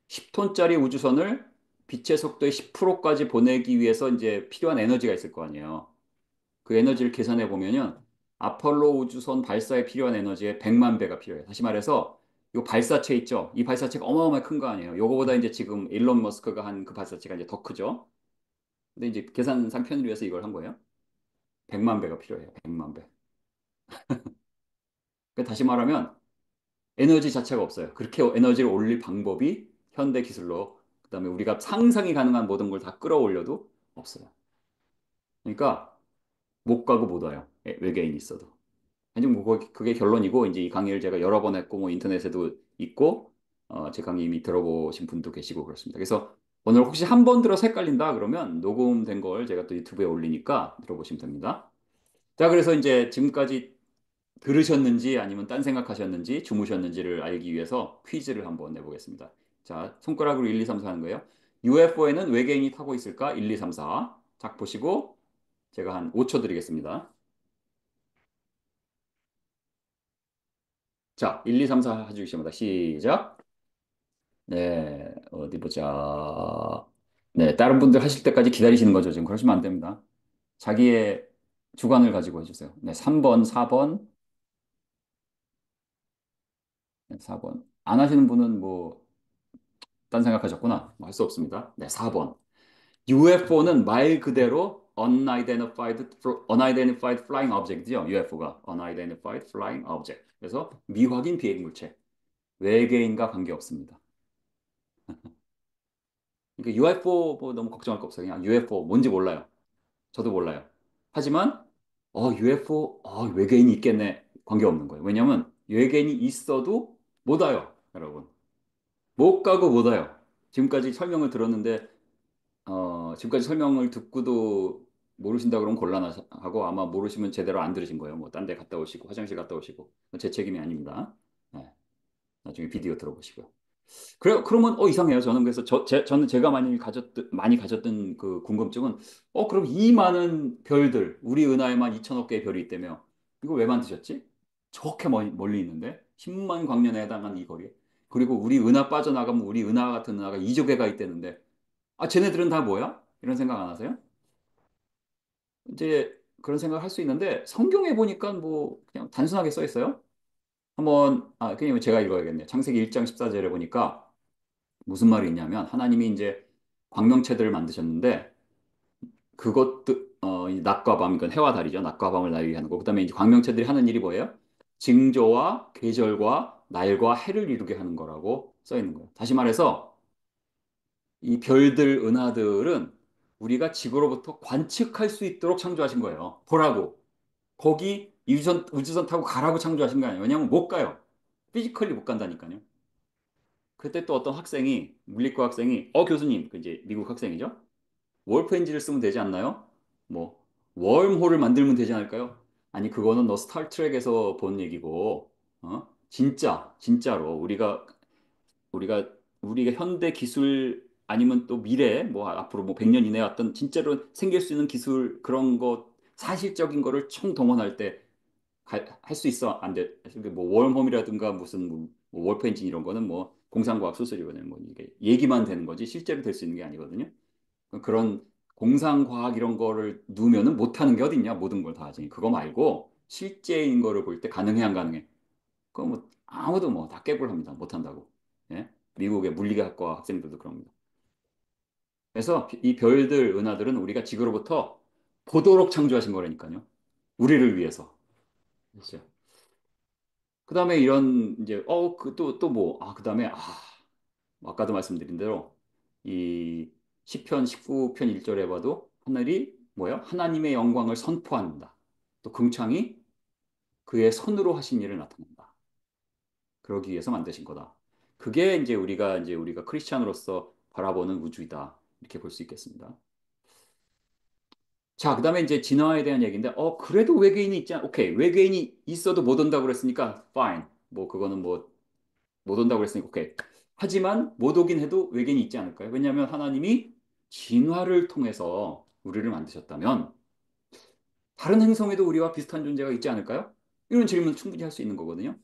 10톤짜리 우주선을 빛의 속도의 10%까지 보내기 위해서 이제 필요한 에너지가 있을 거 아니에요. 그 에너지를 계산해 보면은 아폴로 우주선 발사에 필요한 에너지의 100만 배가 필요해요. 다시 말해서 이 발사체 있죠? 이 발사체가 어마어마하게 큰 거 아니에요. 요거보다 이제 지금 일론 머스크가 한 그 발사체가 이제 더 크죠? 근데 이제 계산상 편을 위해서 이걸 한 거예요. 100만 배가 필요해요. 100만 배. 그러니까 다시 말하면 에너지 자체가 없어요. 그렇게 에너지를 올릴 방법이 현대 기술로 그다음에 우리가 상상이 가능한 모든 걸 다 끌어올려도 없어요. 그러니까 못 가고 못 와요. 외계인이 있어도. 아니 뭐 그게 결론이고 이제 이 강의를 제가 여러 번 했고 뭐 인터넷에도 있고 제 강의 이미 들어보신 분도 계시고 그렇습니다. 그래서 오늘 혹시 한 번 들어서 헷갈린다 그러면 녹음된 걸 제가 또 유튜브에 올리니까 들어보시면 됩니다. 자, 그래서 이제 지금까지 들으셨는지 아니면 딴 생각하셨는지 주무셨는지를 알기 위해서 퀴즈를 한번 내보겠습니다. 자, 손가락으로 1, 2, 3, 4 하는 거예요. UFO에는 외계인이 타고 있을까? 1, 2, 3, 4. 작 보시고 제가 한 5초 드리겠습니다. 자, 1, 2, 3, 4 해주시면 시작. 네, 어디 보자. 네, 다른 분들 하실 때까지 기다리시는 거죠. 지금 그러시면 안 됩니다. 자기의 주관을 가지고 해주세요. 네, 3번, 4번, 네, 4번. 안 하시는 분은 뭐, 딴 생각하셨구나. 뭐 할 수 없습니다. 네, 4번. UFO는 말 그대로 unidentified flying object이죠. UFO가 unidentified flying object. 그래서 미확인 비행 물체. 외계인과 관계없습니다. 그러니까 UFO 뭐 너무 걱정할 거 없어요. 그냥 UFO 뭔지 몰라요. 저도 몰라요. 하지만 UFO 외계인이 있겠네. 관계없는 거예요. 왜냐하면 외계인이 있어도 못 와요, 여러분. 못 가고 못 와요. 지금까지 설명을 들었는데 지금까지 설명을 듣고도 모르신다 그러면 곤란하고 아마 모르시면 제대로 안 들으신 거예요. 뭐 딴 데 갔다 오시고 화장실 갔다 오시고 제 책임이 아닙니다. 네, 나중에 비디오 들어보시고요. 그러면 이상해요. 저는 그래서 저는 제가 많이 가졌던 그 궁금증은 그럼 이 많은 별들 우리 은하에만 2천억 개의 별이 있다며 이거 왜 만드셨지? 저렇게 멀리 있는데 10만 광년에 해당하는 이 거리에 그리고 우리 은하 빠져나가면 우리 은하 같은 은하가 2조 개가 있다는데 쟤네들은 다 뭐야? 이런 생각 안 하세요? 이제 그런 생각을 할 수 있는데 성경에 보니까 뭐 그냥 단순하게 써 있어요. 그냥 제가 읽어야겠네요. 창세기 1장 14절에 보니까 무슨 말이 있냐면 하나님이 이제 광명체들을 만드셨는데 그것도 이 낮과 밤, 이건 해와 달이죠. 낮과 밤을 나뉘게 하는 거. 그다음에 이제 광명체들이 하는 일이 뭐예요? 징조와 계절과 날과 해를 이루게 하는 거라고 써 있는 거예요. 다시 말해서 이 별들, 은하들은 우리가 지구로부터 관측할 수 있도록 창조하신 거예요. 보라고. 거기 우주선 타고 가라고 창조하신 거 아니에요. 왜냐하면 못 가요. 피지컬리 못 간다니까요. 그때 또 어떤 학생이, 물리과 학생이, 교수님, 그 이제 미국 학생이죠. 월프 엔진을 쓰면 되지 않나요? 뭐, 웜홀을 만들면 되지 않을까요? 아니, 그거는 너 스타트rek에서 본 얘기고, 진짜로 우리가 우리가 현대 기술 아니면 또 미래 뭐 앞으로 뭐 100년 이내에 어떤 진짜로 생길 수 있는 기술 그런 거 사실적인 거를 총동원할 때 할 수 있어 안 돼? 뭐 웜홈이라든가 무슨 뭐 월프 엔진 이런 거는 뭐 공상과학 수술이거든요. 뭐 이게 얘기만 되는 거지 실제로 될 수 있는 게 아니거든요. 그런 공상과학 이런 거를 누우면은 못하는 게 어딨냐? 모든 걸 다 하지. 그거 말고 실제인 거를 볼 때 가능해 안 가능해? 그거 뭐 아무도 뭐 다 깨불합니다. 못한다고. 예? 미국의 물리학과 학생들도 그럽니다. 그래서 이 별들, 은하들은 우리가 지구로부터 보도록 창조하신 거라니까요. 우리를 위해서. 그렇죠. 그 다음에 이런 이제 또 뭐, 그 다음에 뭐 아까도 말씀드린 대로 이 시편 19편 1절에 봐도 하늘이 뭐야? 하나님의 영광을 선포한다. 또 궁창이 그의 손으로 하신 일을 나타낸다. 그러기 위해서 만드신 거다. 그게 이제 우리가 크리스찬으로서 바라보는 우주이다. 이렇게 볼 수 있겠습니다. 자, 그다음에 이제 진화에 대한 얘기인데, 그래도 외계인이 있지 않, 오케이. 외계인이 있어도 못 온다고 그랬으니까, fine. 뭐, 그거는 뭐, 못 온다고 그랬으니까, 오케이. 하지만, 못 오긴 해도 외계인이 있지 않을까요? 왜냐하면 하나님이 진화를 통해서 우리를 만드셨다면, 다른 행성에도 우리와 비슷한 존재가 있지 않을까요? 이런 질문 충분히 할 수 있는 거거든요.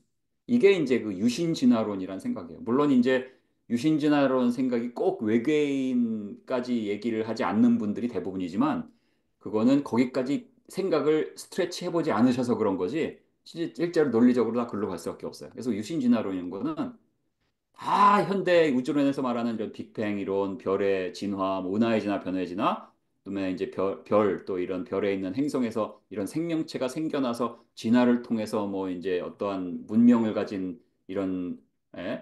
이게 이제 그 유신진화론이란 생각이에요. 물론 이제 유신진화론 생각이 꼭 외계인까지 얘기를 하지 않는 분들이 대부분이지만 그거는 거기까지 생각을 스트레치 해보지 않으셔서 그런 거지 실제로 논리적으로 다 글로 갈 수밖에 없어요. 그래서 유신진화론인 거는 다 현대 우주론에서 말하는 이런 빅뱅 이론, 별의 진화, 뭐 은하의 진화, 변화의 진화, 그다음에 이제 또 이런 별에 있는 행성에서 이런 생명체가 생겨나서 진화를 통해서 뭐 이제 어떠한 문명을 가진 이런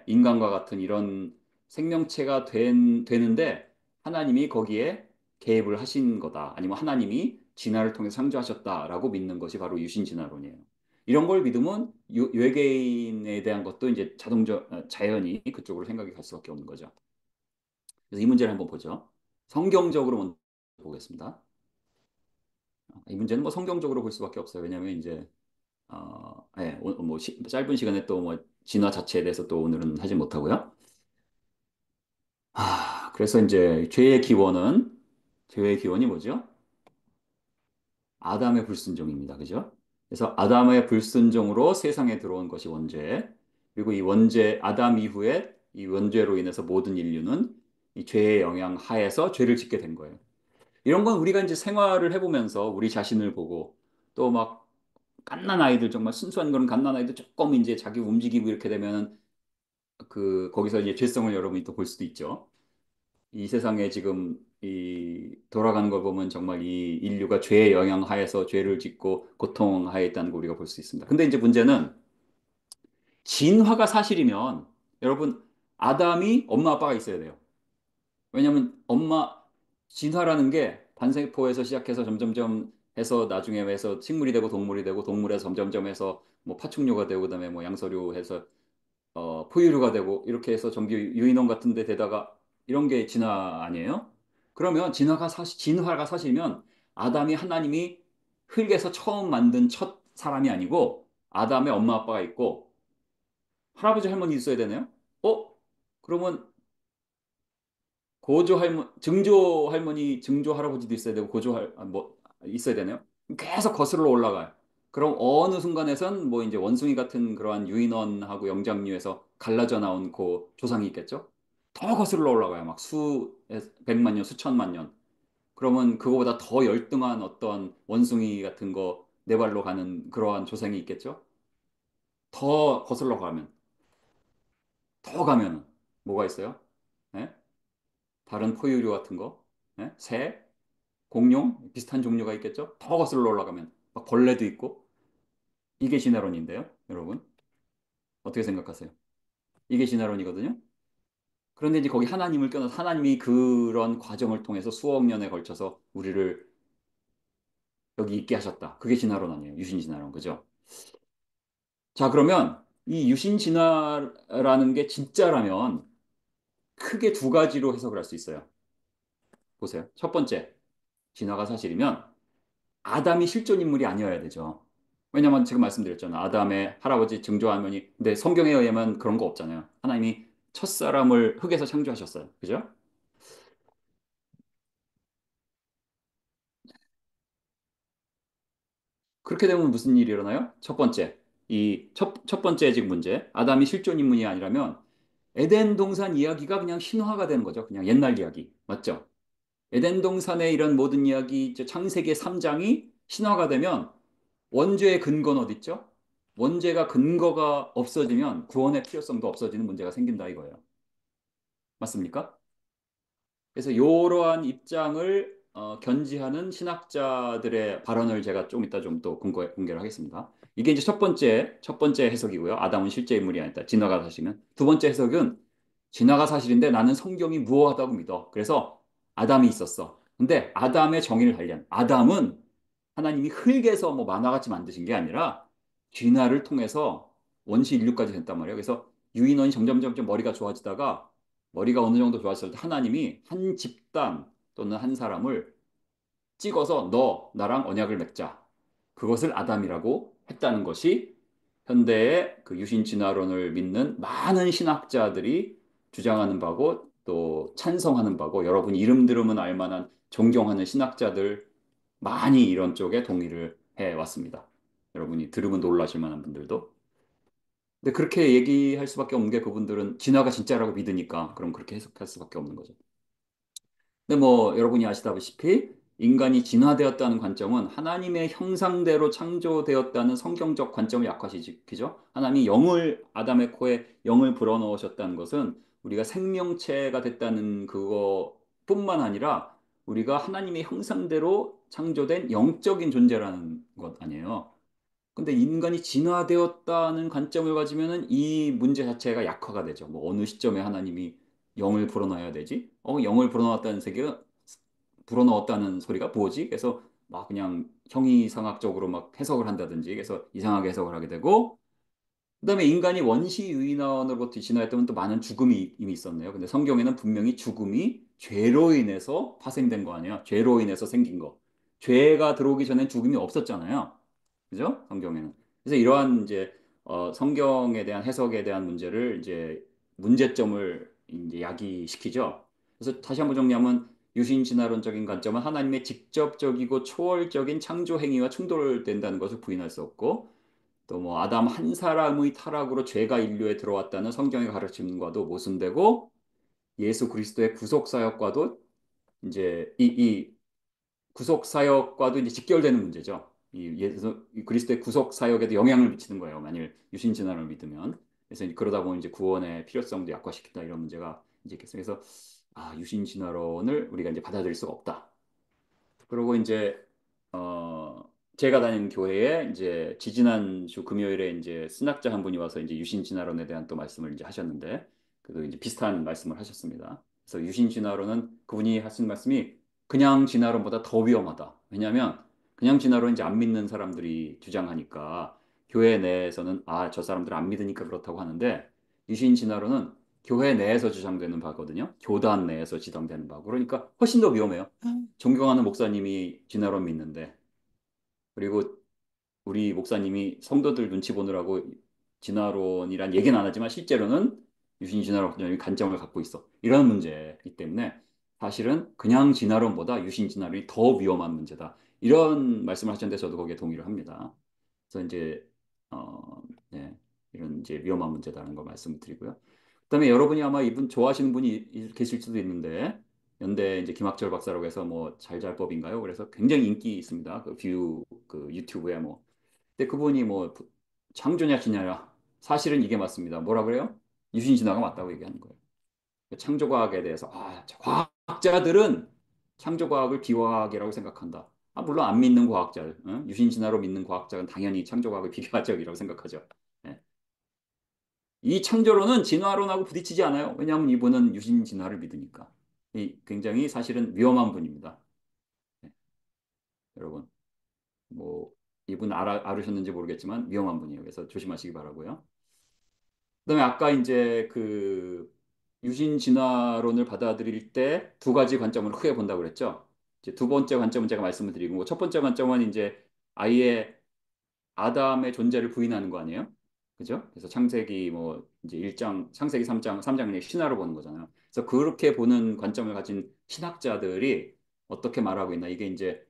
인간과 같은 이런 생명체가 되는데 하나님이 거기에 개입을 하신 거다. 아니면 하나님이 진화를 통해 창조하셨다라고 믿는 것이 바로 유신진화론이에요. 이런 걸 믿으면 외계인에 대한 것도 이제 자연히 그쪽으로 생각이 갈 수밖에 없는 거죠. 그래서 이 문제를 한번 보죠. 성경적으로 먼저 보겠습니다. 이 문제는 뭐 성경적으로 볼 수밖에 없어요. 왜냐하면 이제 뭐 짧은 시간에 또 뭐 진화 자체에 대해서 또 오늘은 하지 못하고요. 그래서 이제 죄의 기원이 뭐죠? 아담의 불순종입니다. 그죠? 그래서 아담의 불순종으로 세상에 들어온 것이 원죄. 그리고 이 원죄, 아담 이후에 이 원죄로 인해서 모든 인류는 이 죄의 영향 하에서 죄를 짓게 된 거예요. 이런 건 우리가 이제 생활을 해보면서 우리 자신을 보고 또 막 갓난 아이들 정말 순수한 그런 갓난 아이들 조금 이제 자기 움직이고 이렇게 되면은 거기서 이제 죄성을 여러분이 또 볼 수도 있죠. 이 세상에 지금 이 돌아가는 걸 보면 정말 이 인류가 죄의 영향 하에서 죄를 짓고 고통하에 있다는 걸 우리가 볼 수 있습니다. 근데 이제 문제는 진화가 사실이면 여러분 아담이 엄마 아빠가 있어야 돼요. 왜냐하면 진화라는 게 반세포에서 시작해서 점점점 해서 나중에 해서 식물이 되고 동물이 되고 동물에서 점점점 해서 뭐 파충류가 되고 그다음에 뭐 양서류 해서 포유류가 되고 이렇게 해서 전기 유인원 같은 데 되다가 이런 게 진화 아니에요? 그러면 진화가 사실이면 아담이 하나님이 흙에서 처음 만든 첫 사람이 아니고 아담의 엄마 아빠가 있고 할아버지 할머니 있어야 되네요? 그러면 증조 할머니, 증조 할아버지도 있어야 되고 뭐 있어야 되네요? 계속 거슬러 올라가요. 그럼 어느 순간에선 뭐 이제 원숭이 같은 그러한 유인원하고 영장류에서 갈라져 나온 그 조상이 있겠죠? 더 거슬러 올라가요. 막 백만 년, 수천만 년. 그러면 그거보다 더 열등한 어떤 원숭이 같은 거 네 발로 가는 그러한 조상이 있겠죠? 더 거슬러 가면, 더 가면 뭐가 있어요? 예? 다른 포유류 같은 거, 예? 새, 공룡 비슷한 종류가 있겠죠? 더 거슬러 올라가면 막 벌레도 있고 이게 진화론인데요. 여러분? 어떻게 생각하세요? 이게 진화론이거든요. 그런데 이제 거기 하나님을 껴넣어서 하나님이 그런 과정을 통해서 수억 년에 걸쳐서 우리를 여기 있게 하셨다. 그게 진화론 아니에요. 유신 진화론. 그죠? 자, 그러면 이 유신 진화라는 게 진짜라면 크게 두 가지로 해석을 할 수 있어요. 보세요. 첫 번째, 진화가 사실이면 아담이 실존 인물이 아니어야 되죠. 왜냐면 지금 말씀드렸잖아요. 아담의 할아버지, 증조 할머니. 근데 성경에 의하면 그런 거 없잖아요. 하나님이 첫사람을 흙에서 창조하셨어요. 그죠? 그렇게 되면 무슨 일이 일어나요? 첫 번째, 첫 번째 지금 문제. 아담이 실존 인물이 아니라면 에덴 동산 이야기가 그냥 신화가 되는 거죠. 그냥 옛날 이야기. 맞죠? 에덴 동산의 이런 모든 이야기, 이제 창세기 3장이 신화가 되면 원죄의 근거는 어디 있죠? 원죄가 근거가 없어지면 구원의 필요성도 없어지는 문제가 생긴다 이거예요. 맞습니까? 그래서 이러한 입장을 견지하는 신학자들의 발언을 제가 좀 이따 좀 또 공개를 하겠습니다. 이게 이제 첫 번째 해석이고요. 아담은 실제 인물이 아니다. 진화가 사실은. 두 번째 해석은 진화가 사실인데 나는 성경이 무효하다고 믿어. 그래서 아담이 있었어. 근데 아담의 정의를 달리한 아담은 하나님이 흙에서 뭐 만화같이 만드신 게 아니라 진화를 통해서 원시 인류까지 됐단 말이에요. 그래서 유인원이 점점 머리가 좋아지다가 머리가 어느 정도 좋았을 때 하나님이 한 집단 또는 한 사람을 찍어서 너 나랑 언약을 맺자. 그것을 아담이라고 했다는 것이 현대의 그 유신 진화론을 믿는 많은 신학자들이 주장하는 바고 또 찬성하는 바고 여러분 이름 들으면 알 만한 존경하는 신학자들 많이 이런 쪽에 동의를 해 왔습니다. 여러분이 들으면 놀라실 만한 분들도. 근데 그렇게 얘기할 수밖에 없는 게 그분들은 진화가 진짜라고 믿으니까 그럼 그렇게 해석할 수밖에 없는 거죠. 근데 뭐 여러분이 아시다시피 인간이 진화되었다는 관점은 하나님의 형상대로 창조되었다는 성경적 관점을 약화시키죠. 하나님이 영을 아담의 코에 영을 불어넣으셨다는 것은 우리가 생명체가 됐다는 그거뿐만 아니라 우리가 하나님의 형상대로 창조된 영적인 존재라는 것 아니에요. 근데 인간이 진화되었다는 관점을 가지면은 이 문제 자체가 약화가 되죠. 뭐 어느 시점에 하나님이 영을 불어넣어야 되지? 영을 불어넣었다는 소리가 뭐지? 그래서 막 그냥 형이상학적으로 막 해석을 한다든지 그래서 이상하게 해석을 하게 되고 그다음에 인간이 원시 유인원으로부터 진화했다면 또 많은 죽음이 이미 있었네요. 근데 성경에는 분명히 죽음이 죄로 인해서 파생된 거 아니에요? 죄로 인해서 생긴 거. 죄가 들어오기 전엔 죽음이 없었잖아요. 그죠? 성경에는. 그래서 이러한 이제 성경에 대한 해석에 대한 문제를 이제 문제점을 이제 야기시키죠. 그래서 다시 한번 정리하면 유신 진화론적인 관점은 하나님의 직접적이고 초월적인 창조 행위와 충돌된다는 것을 부인할 수 없고 또 뭐 아담 한 사람의 타락으로 죄가 인류에 들어왔다는 성경의 가르침과도 모순되고 예수 그리스도의 구속 사역과도 이제 이 구속 사역과도 이제 직결되는 문제죠. 이 예수 이 그리스도의 구속 사역에도 영향을 미치는 거예요. 만일 유신 진화를 믿으면. 그래서 이제 그러다 보면 이제 구원의 필요성도 약화시킨다 이런 문제가 이제 있겠어요. 그래서 유신 진화론을 우리가 이제 받아들일 수가 없다. 그리고 이제 어 제가 다니는 교회에 이제 지지난주 금요일에 이제 신학자 한 분이 와서 이제 유신 진화론에 대한 또 말씀을 이제 하셨는데 그도 이제 비슷한 말씀을 하셨습니다. 그래서 유신 진화론은 그분이 하신 말씀이 그냥 진화론보다 더 위험하다. 왜냐하면 그냥 진화론 이제 안 믿는 사람들이 주장하니까 교회 내에서는 저 사람들 안 믿으니까 그렇다고 하는데 유신 진화론은 교회 내에서 주장되는 바거든요. 교단 내에서 지정되는 바고 그러니까 훨씬 더 위험해요. 존경하는 목사님이 진화론 믿는데 그리고 우리 목사님이 성도들 눈치 보느라고 진화론이란 얘기는 안 하지만 실제로는 유신 진화론적인 관점을 갖고 있어. 이런 문제이기 때문에 사실은 그냥 진화론보다 유신 진화론이 더 위험한 문제다. 이런 말씀을 하셨는데 저도 거기에 동의를 합니다. 그래서 이제 네, 이런 이제 위험한 문제다라는 걸 말씀드리고요. 그다음에 여러분이 아마 이분 좋아하시는 분이 계실 수도 있는데 연대 이제 김학철 박사라고 해서 뭐 잘잘법인가요? 그래서 굉장히 인기 있습니다. 그 유튜브에 뭐 근데 그분이 뭐 창조냐 진화냐 사실은 이게 맞습니다. 뭐라 그래요? 유신 진화가 맞다고 얘기하는 거예요. 창조과학에 대해서 과학자들은 창조과학을 비과학이라고 생각한다. 물론 안 믿는 과학자들, 유신 진화로 믿는 과학자는 당연히 창조과학을 비과학적이라고 생각하죠. 이 창조론은 진화론하고 부딪히지 않아요. 왜냐하면 이분은 유신 진화를 믿으니까. 이 굉장히 사실은 위험한 분입니다. 네, 여러분, 뭐 이분 알으셨는지 모르겠지만 위험한 분이에요. 그래서 조심하시기 바라고요. 그다음에 아까 이제 그 유신 진화론을 받아들일 때 두 가지 관점을 크게 본다고 그랬죠. 이제 두 번째 관점은 제가 말씀을 드리고 첫 번째 관점은 이제 아예 아담의 존재를 부인하는 거 아니에요? 그죠? 그래서 창세기 뭐 이제 1장, 창세기 3장의 신화로 보는 거잖아요. 그래서 그렇게 보는 관점을 가진 신학자들이 어떻게 말하고 있나? 이게 이제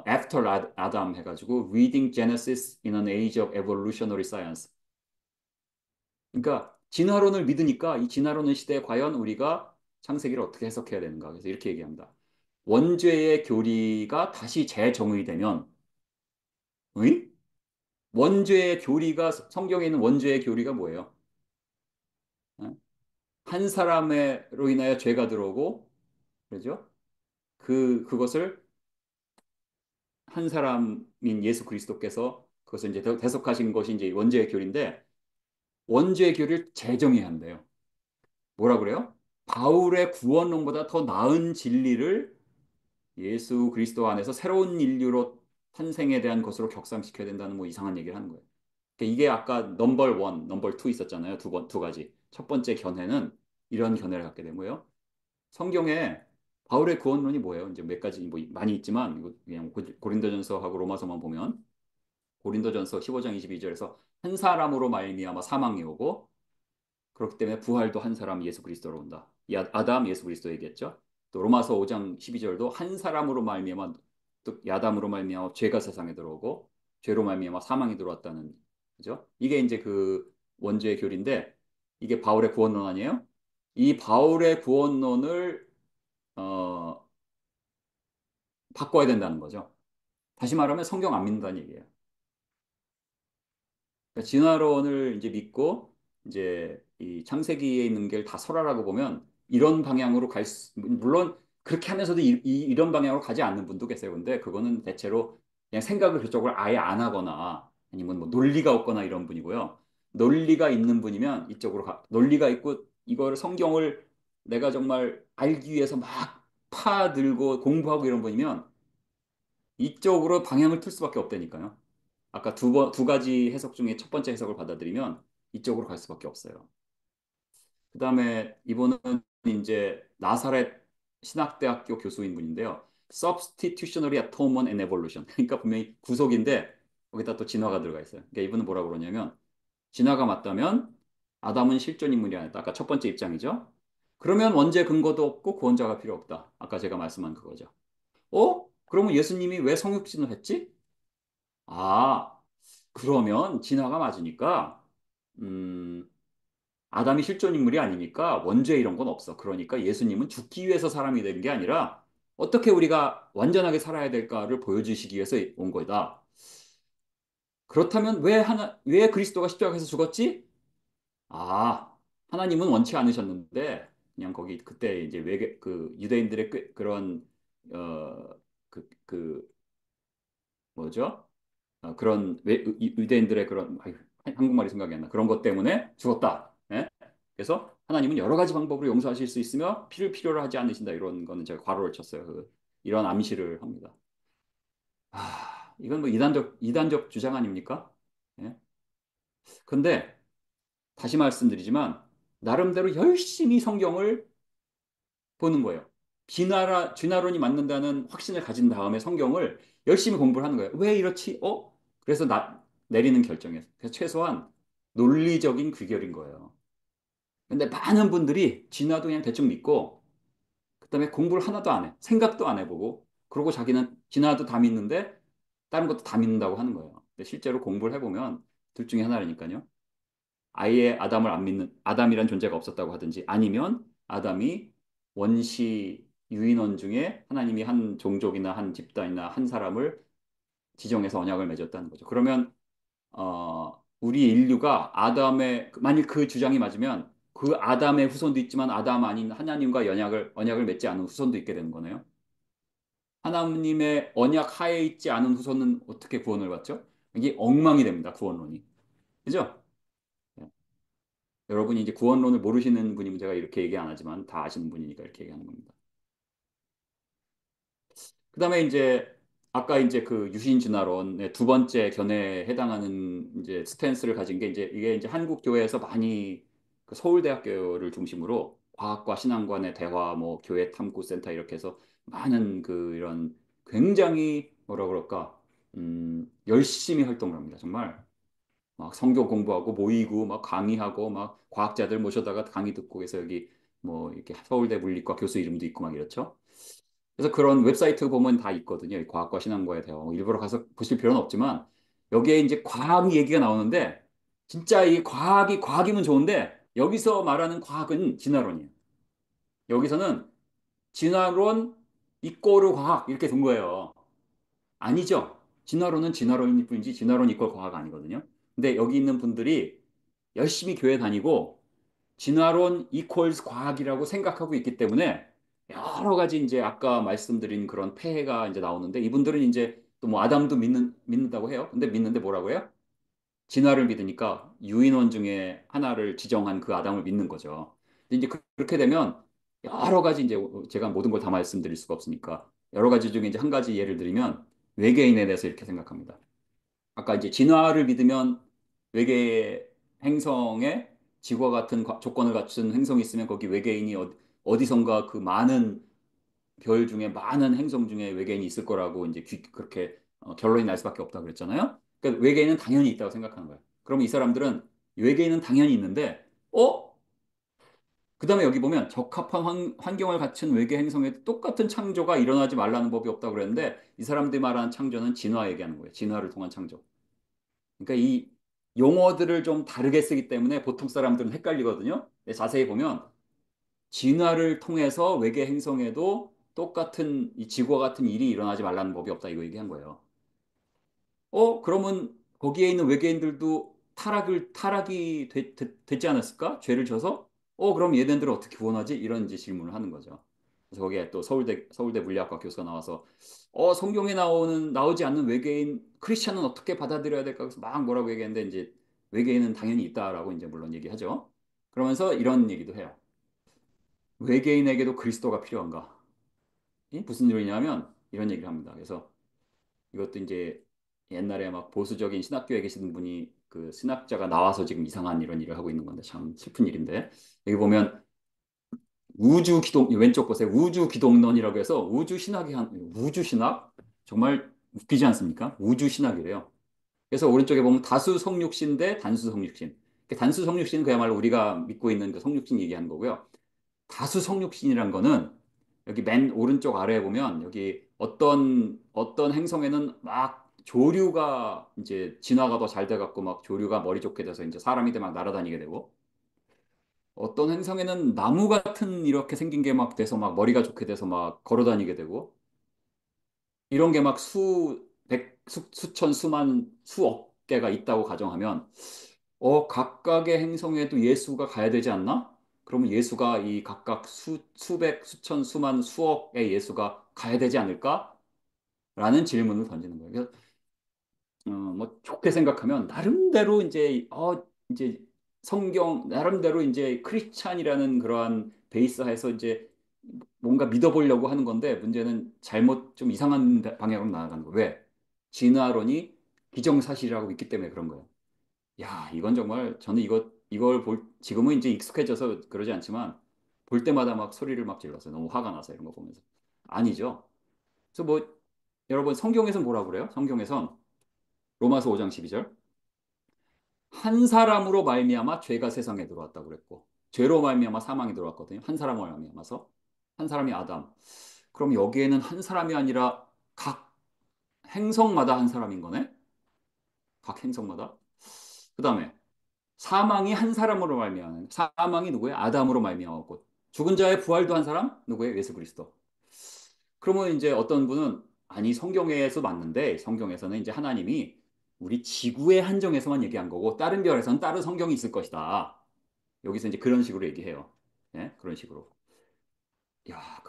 After Adam 해가지고 Reading Genesis in an Age of Evolutionary Science. 그러니까 진화론을 믿으니까 이 진화론의 시대에 과연 우리가 창세기를 어떻게 해석해야 되는가? 그래서 이렇게 얘기합니다. 원죄의 교리가 다시 재정의되면, 의? 원죄의 교리가 성경에 있는 원죄의 교리가 뭐예요? 어? 한 사람으로 인하여 죄가 들어오고, 그죠? 그것을 한 사람인 예수 그리스도께서 그것을 이제 대속하신 것이 이제 원죄의 교리인데, 원죄의 교리를 재정의해야 한대요. 뭐라 그래요? 바울의 구원론보다 더 나은 진리를 예수 그리스도 안에서 새로운 인류로 탄생에 대한 것으로 격상시켜야 된다는 뭐 이상한 얘기를 하는 거예요. 그러니까 이게 아까 넘버 원, 넘버 투 있었잖아요. 두 가지. 첫 번째 견해는 이런 견해를 갖게 된 거예요. 성경에 바울의 구원론이 뭐예요? 이제 몇 가지 뭐 많이 있지만 이거 그냥 고린도전서하고 로마서만 보면 고린도전서 15장 22절에서 한 사람으로 말미암아 사망이 오고 그렇기 때문에 부활도 한 사람 예수 그리스도로 온다. 이 아담 예수 그리스도 얘기했죠. 또 로마서 5장 12절도 한 사람으로 말미암아 또 야담으로 말미암아 죄가 세상에 들어오고 죄로 말미암아 사망이 들어왔다는 그죠? 이게 이제 그 원죄의 교리인데 이게 바울의 구원론 아니에요? 이 바울의 구원론을 어, 바꿔야 된다는 거죠. 다시 말하면 성경 안 믿는다는 얘기예요. 그러니까 진화론을 이제 믿고 이제 이 창세기에 있는 게 다 설화라고 보면 이런 방향으로 물론 그렇게 하면서도 런 방향으로 가지 않는 분도 계세요. 근데 그거는 대체로 그냥 생각을 그쪽을 아예 안 하거나 아니면 뭐 논리가 없거나 이런 분이고요. 논리가 있는 분이면 논리가 있고 이걸 성경을 내가 정말 알기 위해서 막 파들고 공부하고 이런 분이면 이쪽으로 방향을 틀 수밖에 없다니까요. 아까 두 가지 해석 중에 첫 번째 해석을 받아들이면 이쪽으로 갈 수밖에 없어요. 그 다음에 이분은 이제 나사렛 신학대학교 교수인 분인데요. Substitutionary Atonement and Evolution. 그러니까 분명히 구속인데 거기다 또 진화가 들어가 있어요. 그러니까 이분은 뭐라고 그러냐면 진화가 맞다면 아담은 실존 인물이 아니다. 아까 첫 번째 입장이죠. 그러면 원죄 근거도 없고 구원자가 필요 없다. 아까 제가 말씀한 그거죠. 그러면 예수님이 왜 성육신을 했지? 아, 그러면 진화가 맞으니까 음, 아담이 실존 인물이 아니니까 원죄 이런 건 없어. 그러니까 예수님은 죽기 위해서 사람이 된 게 아니라 어떻게 우리가 완전하게 살아야 될까를 보여주시기 위해서 온 거다. 그렇다면 왜 그리스도가 십자가에서 죽었지? 하나님은 원치 않으셨는데 그냥 거기 그때 이제 유대인들의 그런 그 뭐죠? 그런 유대인들의 그런 한국말이 생각이 안 나. 그런 것 때문에 죽었다. 예? 그래서 하나님은 여러 가지 방법으로 용서하실 수 있으며 피를 필요로 하지 않으신다. 이런 거는 제가 괄호를 쳤어요. 이런 암시를 합니다. 이건 뭐 이단적 주장 아닙니까? 예? 근데 다시 말씀드리지만 나름대로 열심히 성경을 보는 거예요. 진화론이 맞는다는 확신을 가진 다음에 성경을 열심히 공부를 하는 거예요. 왜 이렇지? 그래서 내리는 결정이에요. 그래서 최소한 논리적인 귀결인 거예요. 근데 많은 분들이 진화도 그냥 대충 믿고, 그다음에 공부를 하나도 안 해. 생각도 안 해보고, 그러고 자기는 진화도 다 믿는데, 다른 것도 다 믿는다고 하는 거예요. 근데 실제로 공부를 해보면 둘 중에 하나라니까요. 아예 아담을 안 믿는 아담이란 존재가 없었다고 하든지 아니면 아담이 원시 유인원 중에 하나님이 한 종족이나 한 집단이나 한 사람을 지정해서 언약을 맺었다는 거죠. 그러면 우리 인류가 만일 그 주장이 맞으면 그 아담의 후손도 있지만 아담 아닌 하나님과 언약을 맺지 않은 후손도 있게 되는 거네요. 하나님의 언약 하에 있지 않은 후손은 어떻게 구원을 받죠? 이게 엉망이 됩니다. 구원론이. 그죠? 여러분이 이제 구원론을 모르시는 분이면 제가 이렇게 얘기 안 하지만 다 아시는 분이니까 이렇게 얘기하는 겁니다. 그다음에 이제 아까 이제 그 유신 진화론의 두 번째 견해에 해당하는 이제 스탠스를 가진 게 이제 이게 이제 한국 교회에서 많이 그 서울대학교를 중심으로 과학과 신앙관의 대화, 뭐 교회 탐구 센터 이렇게 해서 많은 그 이런 굉장히 뭐라 그럴까 열심히 활동을 합니다. 정말 막 성경 공부하고 모이고 막 강의하고 막 과학자들 모셔다가 강의 듣고 해서 여기 뭐 이렇게 서울대 물리과 교수 이름도 있고 막 이렇죠. 그래서 그런 웹사이트 보면 다 있거든요. 이 과학과 신앙과의 대화. 뭐 일부러 가서 보실 필요는 없지만 여기에 이제 과학 얘기가 나오는데 진짜 이 과학이 과학이면 좋은데 여기서 말하는 과학은 진화론이에요. 여기서는 진화론 이꼬르 과학 이렇게 된 거예요. 아니죠. 진화론은 진화론일 뿐이지 진화론 이꼴 과학 아니거든요. 근데 여기 있는 분들이 열심히 교회 다니고 진화론 이퀄스 과학이라고 생각하고 있기 때문에 여러 가지 이제 아까 말씀드린 그런 폐해가 이제 나오는데 이분들은 이제 또 뭐 아담도 믿는다고 해요. 근데 믿는데 뭐라고 해요? 진화를 믿으니까 유인원 중에 하나를 지정한 그 아담을 믿는 거죠. 근데 이제 그렇게 되면 여러 가지 이제 제가 모든 걸 다 말씀드릴 수가 없으니까 여러 가지 중에 이제 한 가지 예를 들면 외계인에 대해서 이렇게 생각합니다. 아까 이제 진화를 믿으면 외계 행성에 지구와 같은 조건을 갖춘 행성이 있으면 거기 외계인이 어디선가 그 많은 별 중에 많은 행성 중에 외계인이 있을 거라고 이제 그렇게 결론이 날 수밖에 없다 그랬잖아요. 그러니까 외계인은 당연히 있다고 생각하는 거예요. 그럼 이 사람들은 외계인은 당연히 있는데, 그다음에 여기 보면 적합한 환경을 갖춘 외계 행성에 똑같은 창조가 일어나지 말라는 법이 없다고 그랬는데 이 사람들이 말하는 창조는 진화 얘기하는 거예요. 진화를 통한 창조. 그러니까 이 용어들을 좀 다르게 쓰기 때문에 보통 사람들은 헷갈리거든요. 근데 자세히 보면 진화를 통해서 외계 행성에도 똑같은 이 지구와 같은 일이 일어나지 말라는 법이 없다 이거 얘기한 거예요. 그러면 거기에 있는 외계인들도 타락이 되지 않았을까? 죄를 져서? 그럼 얘네들을 어떻게 구원하지? 이런 이제 질문을 하는 거죠. 그래서 거기에 또 서울대 물리학과 교수가 나와서 성경에 나오지 않는 외계인 크리스천은 어떻게 받아들여야 될까? 그래서 막 뭐라고 얘기했는데 이제 외계인은 당연히 있다라고 이제 물론 얘기하죠. 그러면서 이런 얘기도 해요. 외계인에게도 그리스도가 필요한가? 이 무슨 소리냐면 이런 얘기를 합니다. 그래서 이것도 이제 옛날에 막 보수적인 신학교에 계시는 분이 그 신학자가 나와서 지금 이상한 이런 일을 하고 있는 건데 참 슬픈 일인데 여기 보면 우주 기독 왼쪽 보세요. 우주 기독론이라고 해서 우주 신학 정말 웃기지 않습니까? 우주 신학이래요. 그래서 오른쪽에 보면 다수 성육신 대 단수 성육신. 단수 성육신은 그야말로 우리가 믿고 있는 그 성육신 얘기하는 거고요. 다수 성육신이란 거는 여기 맨 오른쪽 아래에 보면 여기 어떤 행성에는 막 조류가 이제 진화가 더 잘 돼갖고 막 조류가 머리 좋게 돼서 이제 사람이 막 날아다니게 되고 어떤 행성에는 나무 같은 이렇게 생긴 게 막 돼서 막 머리가 좋게 돼서 막 걸어 다니게 되고 이런 게 막 수천, 수만, 수억 개가 있다고 가정하면 각각의 행성에도 예수가 가야 되지 않나? 그러면 예수가 이 각각 수백, 수천, 수만, 수억의 예수가 가야 되지 않을까? 라는 질문을 던지는 거예요. 그래서 뭐 좋게 생각하면 나름대로 이제 성경 나름대로 이제 크리스찬이라는 그러한 베이스하에서 이제 뭔가 믿어보려고 하는 건데 문제는 잘못 좀 이상한 방향으로 나아가는 거예요. 왜? 진화론이 기정사실이라고 믿기 때문에 그런 거예요. 야, 이건 정말 저는 이걸 지금은 이제 익숙해져서 그러지 않지만 볼 때마다 막 소리를 막 질렀어요. 너무 화가 나서 이런 거 보면서. 아니죠. 그래서 뭐 여러분 성경에선 뭐라고 그래요? 성경에선 로마서 5장 12절 한 사람으로 말미암아 죄가 세상에 들어왔다고 그랬고 죄로 말미암아 사망이 들어왔거든요. 한 사람으로 말미암아서 한 사람이 아담. 그럼 여기에는 한 사람이 아니라 각 행성마다 한 사람인 거네? 각 행성마다. 그다음에 사망이 한 사람으로 말미암아. 사망이 누구예요? 아담으로 말미암았고 죽은 자의 부활도 한 사람 누구예요? 예수 그리스도. 그러면 이제 어떤 분은 아니 성경에서 맞는데 성경에서는 이제 하나님이 우리 지구의 한정에서만 얘기한 거고 다른 별에서는 다른 성경이 있을 것이다. 여기서 이제 그런 식으로 얘기해요. 예? 그런 식으로. 야,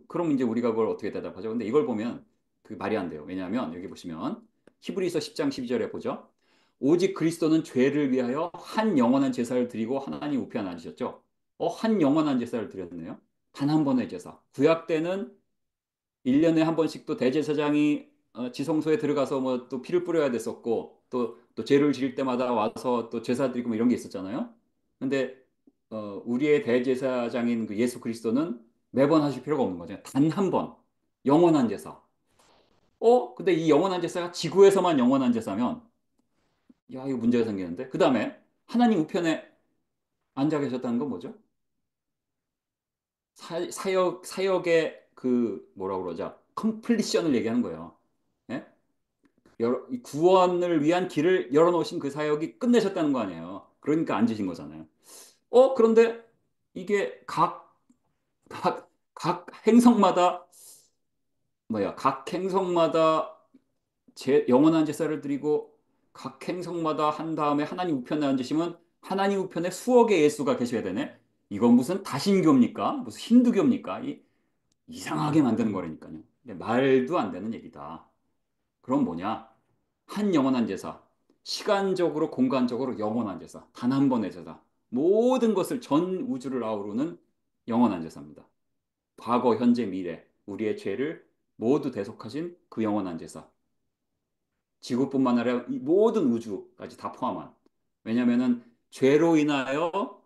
그럼 이제 우리가 그걸 어떻게 대답하죠? 근데 이걸 보면 그 말이 안 돼요. 왜냐하면 여기 보시면 히브리서 10장 12절에 보죠. 오직 그리스도는 죄를 위하여 한 영원한 제사를 드리고 하나님 우편에 앉으셨죠. 한 영원한 제사를 드렸네요. 단 한 번의 제사. 구약 때는 1년에 한 번씩 또 대제사장이 지성소에 들어가서 뭐 또 피를 뿌려야 됐었고 또 죄를 지을 때마다 와서 또 제사 드리고 뭐 이런 게 있었잖아요. 근데 우리의 대제사장인 그 예수 그리스도는 매번 하실 필요가 없는 거죠. 단 한 번. 영원한 제사. 근데 이 영원한 제사가 지구에서만 영원한 제사면 야, 이거 문제가 생기는데. 그다음에 하나님 우편에 앉아 계셨다는 건 뭐죠? 사역의 그 뭐라고 그러죠? 컴플리션을 얘기하는 거예요. 예? 이 구원을 위한 길을 열어놓으신 그 사역이 끝내셨다는 거 아니에요. 그러니까 앉으신 거잖아요. 그런데 이게 각 행성마다 각 행성마다 영원한 제사를 드리고 각 행성마다 한 다음에 하나님 우편에 앉으시면 하나님 우편에 수억의 예수가 계셔야 되네. 이건 무슨 다신교입니까? 무슨 힌두교입니까? 이상하게 만드는 거라니까요. 근데 말도 안 되는 얘기다. 그럼 뭐냐? 한 영원한 제사. 시간적으로, 공간적으로 영원한 제사. 단 한 번의 제사. 모든 것을 전 우주를 아우르는 영원한 제사입니다. 과거, 현재, 미래. 우리의 죄를 모두 대속하신 그 영원한 제사. 지구뿐만 아니라 이 모든 우주까지 다 포함한. 왜냐하면은 죄로 인하여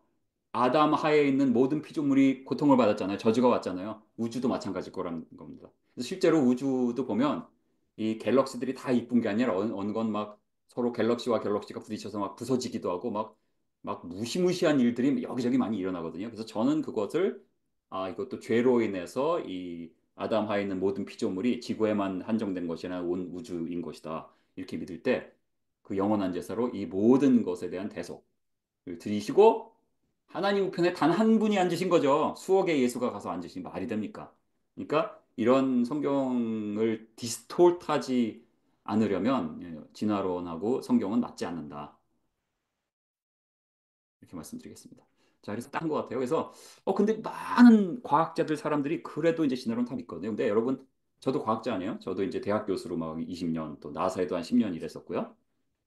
아담 하에 있는 모든 피조물이 고통을 받았잖아요. 저주가 왔잖아요. 우주도 마찬가지일 거라는 겁니다. 그래서 실제로 우주도 보면 이 갤럭시들이 다 이쁜 게 아니라 어느 건 막 서로 갤럭시와 갤럭시가 부딪혀서 막 부서지기도 하고 막 무시무시한 일들이 여기저기 많이 일어나거든요. 그래서 저는 그것을 이것도 죄로 인해서 이 아담 하에 있는 모든 피조물이 지구에만 한정된 것이 아니라 온 우주인 것이다. 이렇게 믿을 때 그 영원한 제사로 이 모든 것에 대한 대속을 드리시고 하나님 우편에 단 한 분이 앉으신 거죠. 수억의 예수가 가서 앉으신 말이 됩니까? 그러니까 이런 성경을 디스톨트하지 않으려면 진화론하고 성경은 맞지 않는다. 이렇게 말씀드리겠습니다. 자, 그래서 딴 것 같아요. 그래서 근데 많은 과학자들 사람들이 그래도 이제 진화론 다 믿거든요. 근데 여러분 저도 과학자 아니에요? 저도 이제 대학 교수로 막 20년 또 나사에도 한 10년 일했었고요.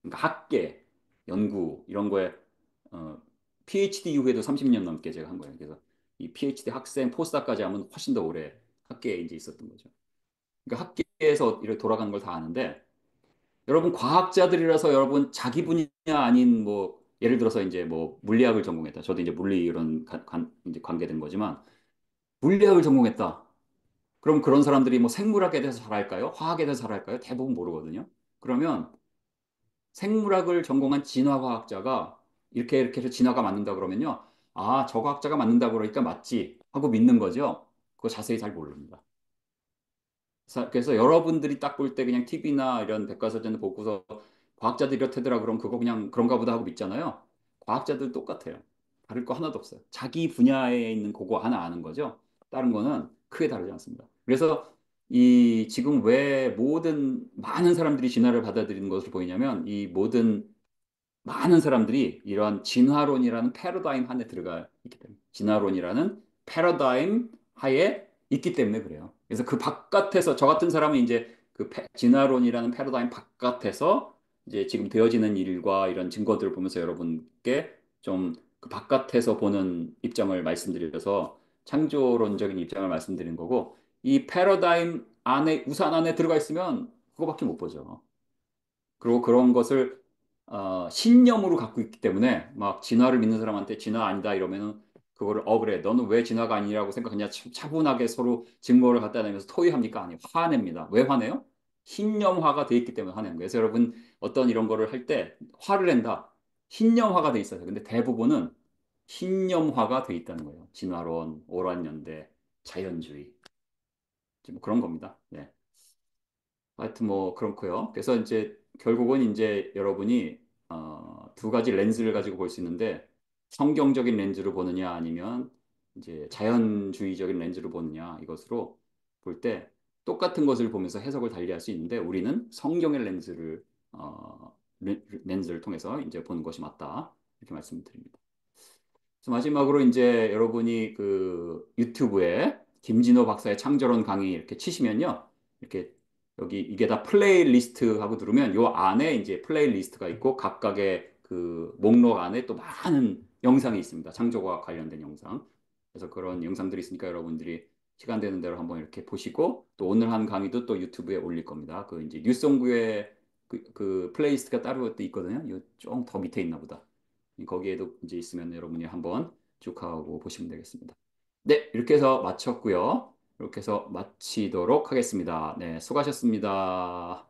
그러니까 학계, 연구 이런 거에 어, PhD 이후에도 30년 넘게 제가 한 거예요. 그래서 이 PhD 학생 포스닥까지 하면 훨씬 더 오래 학계에 이제 있었던 거죠. 그러니까 학계에서 이렇게 돌아가는 걸 다 아는데 여러분 과학자들이라서 여러분 자기 분야 아닌 뭐 예를 들어서 이제 뭐 물리학을 전공했다. 저도 이제 물리 이런 이제 관계된 거지만 물리학을 전공했다. 그럼 그런 사람들이 뭐 생물학에 대해서 잘 알까요? 화학에 대해서 잘 알까요? 대부분 모르거든요. 그러면 생물학을 전공한 진화과학자가 이렇게 해서 진화가 맞는다 그러면요. 저 과학자가 맞는다 그러니까 맞지 하고 믿는 거죠. 그거 자세히 잘 모릅니다. 그래서 여러분들이 딱 볼 때 그냥 TV나 이런 백과사전 보고서 과학자들 이렇다더라 그럼 그거 그냥 그런가 보다 하고 믿잖아요. 과학자들 똑같아요. 다를 거 하나도 없어요. 자기 분야에 있는 그거 하나 아는 거죠. 다른 거는 크게 다르지 않습니다. 그래서 이 지금 왜 모든 많은 사람들이 진화를 받아들이는 것으로 보이냐면 이 모든 많은 사람들이 이러한 진화론이라는 패러다임 안에 들어가 있기 때문에 진화론이라는 패러다임 하에 있기 때문에 그래요. 그래서 그 바깥에서 저 같은 사람은 이제 그 진화론이라는 패러다임 바깥에서 이제 지금 되어지는 일과 이런 증거들을 보면서 여러분께 좀 그 바깥에서 보는 입장을 말씀드려서 창조론적인 입장을 말씀드린 거고 이 패러다임 안에 우산 안에 들어가 있으면 그거밖에 못 보죠. 그리고 그런 것을 신념으로 갖고 있기 때문에 막 진화를 믿는 사람한테 진화 아니다 이러면은 그거를 그래 너는 왜 진화가 아니라고 생각하냐 차분하게 서로 증거를 갖다 내면서 토의합니까? 아니 화냅니다. 왜 화내요? 신념화가 돼 있기 때문에 화내는 거예요. 그래서 여러분 어떤 이런 거를 할 때 화를 낸다. 신념화가 돼 있어요. 근데 대부분은 신념화가 돼 있다는 거예요. 진화론, 오란연대, 자연주의 뭐 그런 겁니다. 네. 하여튼 뭐 그렇고요. 그래서 이제 결국은 이제 여러분이 두 가지 렌즈를 가지고 볼 수 있는데 성경적인 렌즈로 보느냐 아니면 이제 자연주의적인 렌즈로 보느냐 이것으로 볼 때 똑같은 것을 보면서 해석을 달리할 수 있는데 우리는 성경의 렌즈를 통해서 이제 보는 것이 맞다 이렇게 말씀드립니다. 그래서 마지막으로 이제 여러분이 그 유튜브에 김진호 박사의 창조론 강의 이렇게 치시면요. 이렇게 여기 이게 다 플레이리스트 하고 누르면 요 안에 이제 플레이리스트가 있고 각각의 그 목록 안에 또 많은 영상이 있습니다. 창조과 관련된 영상. 그래서 그런 영상들이 있으니까 여러분들이 시간 되는 대로 한번 이렇게 보시고 또 오늘 한 강의도 또 유튜브에 올릴 겁니다. 그 이제 뉴스송구의 그 플레이리스트가 따로 또 있거든요. 좀 더 밑에 있나 보다. 거기에도 이제 있으면 여러분이 한번 쭉 하고 보시면 되겠습니다. 네, 이렇게 해서 마쳤고요. 이렇게 해서 마치도록 하겠습니다. 네, 수고하셨습니다.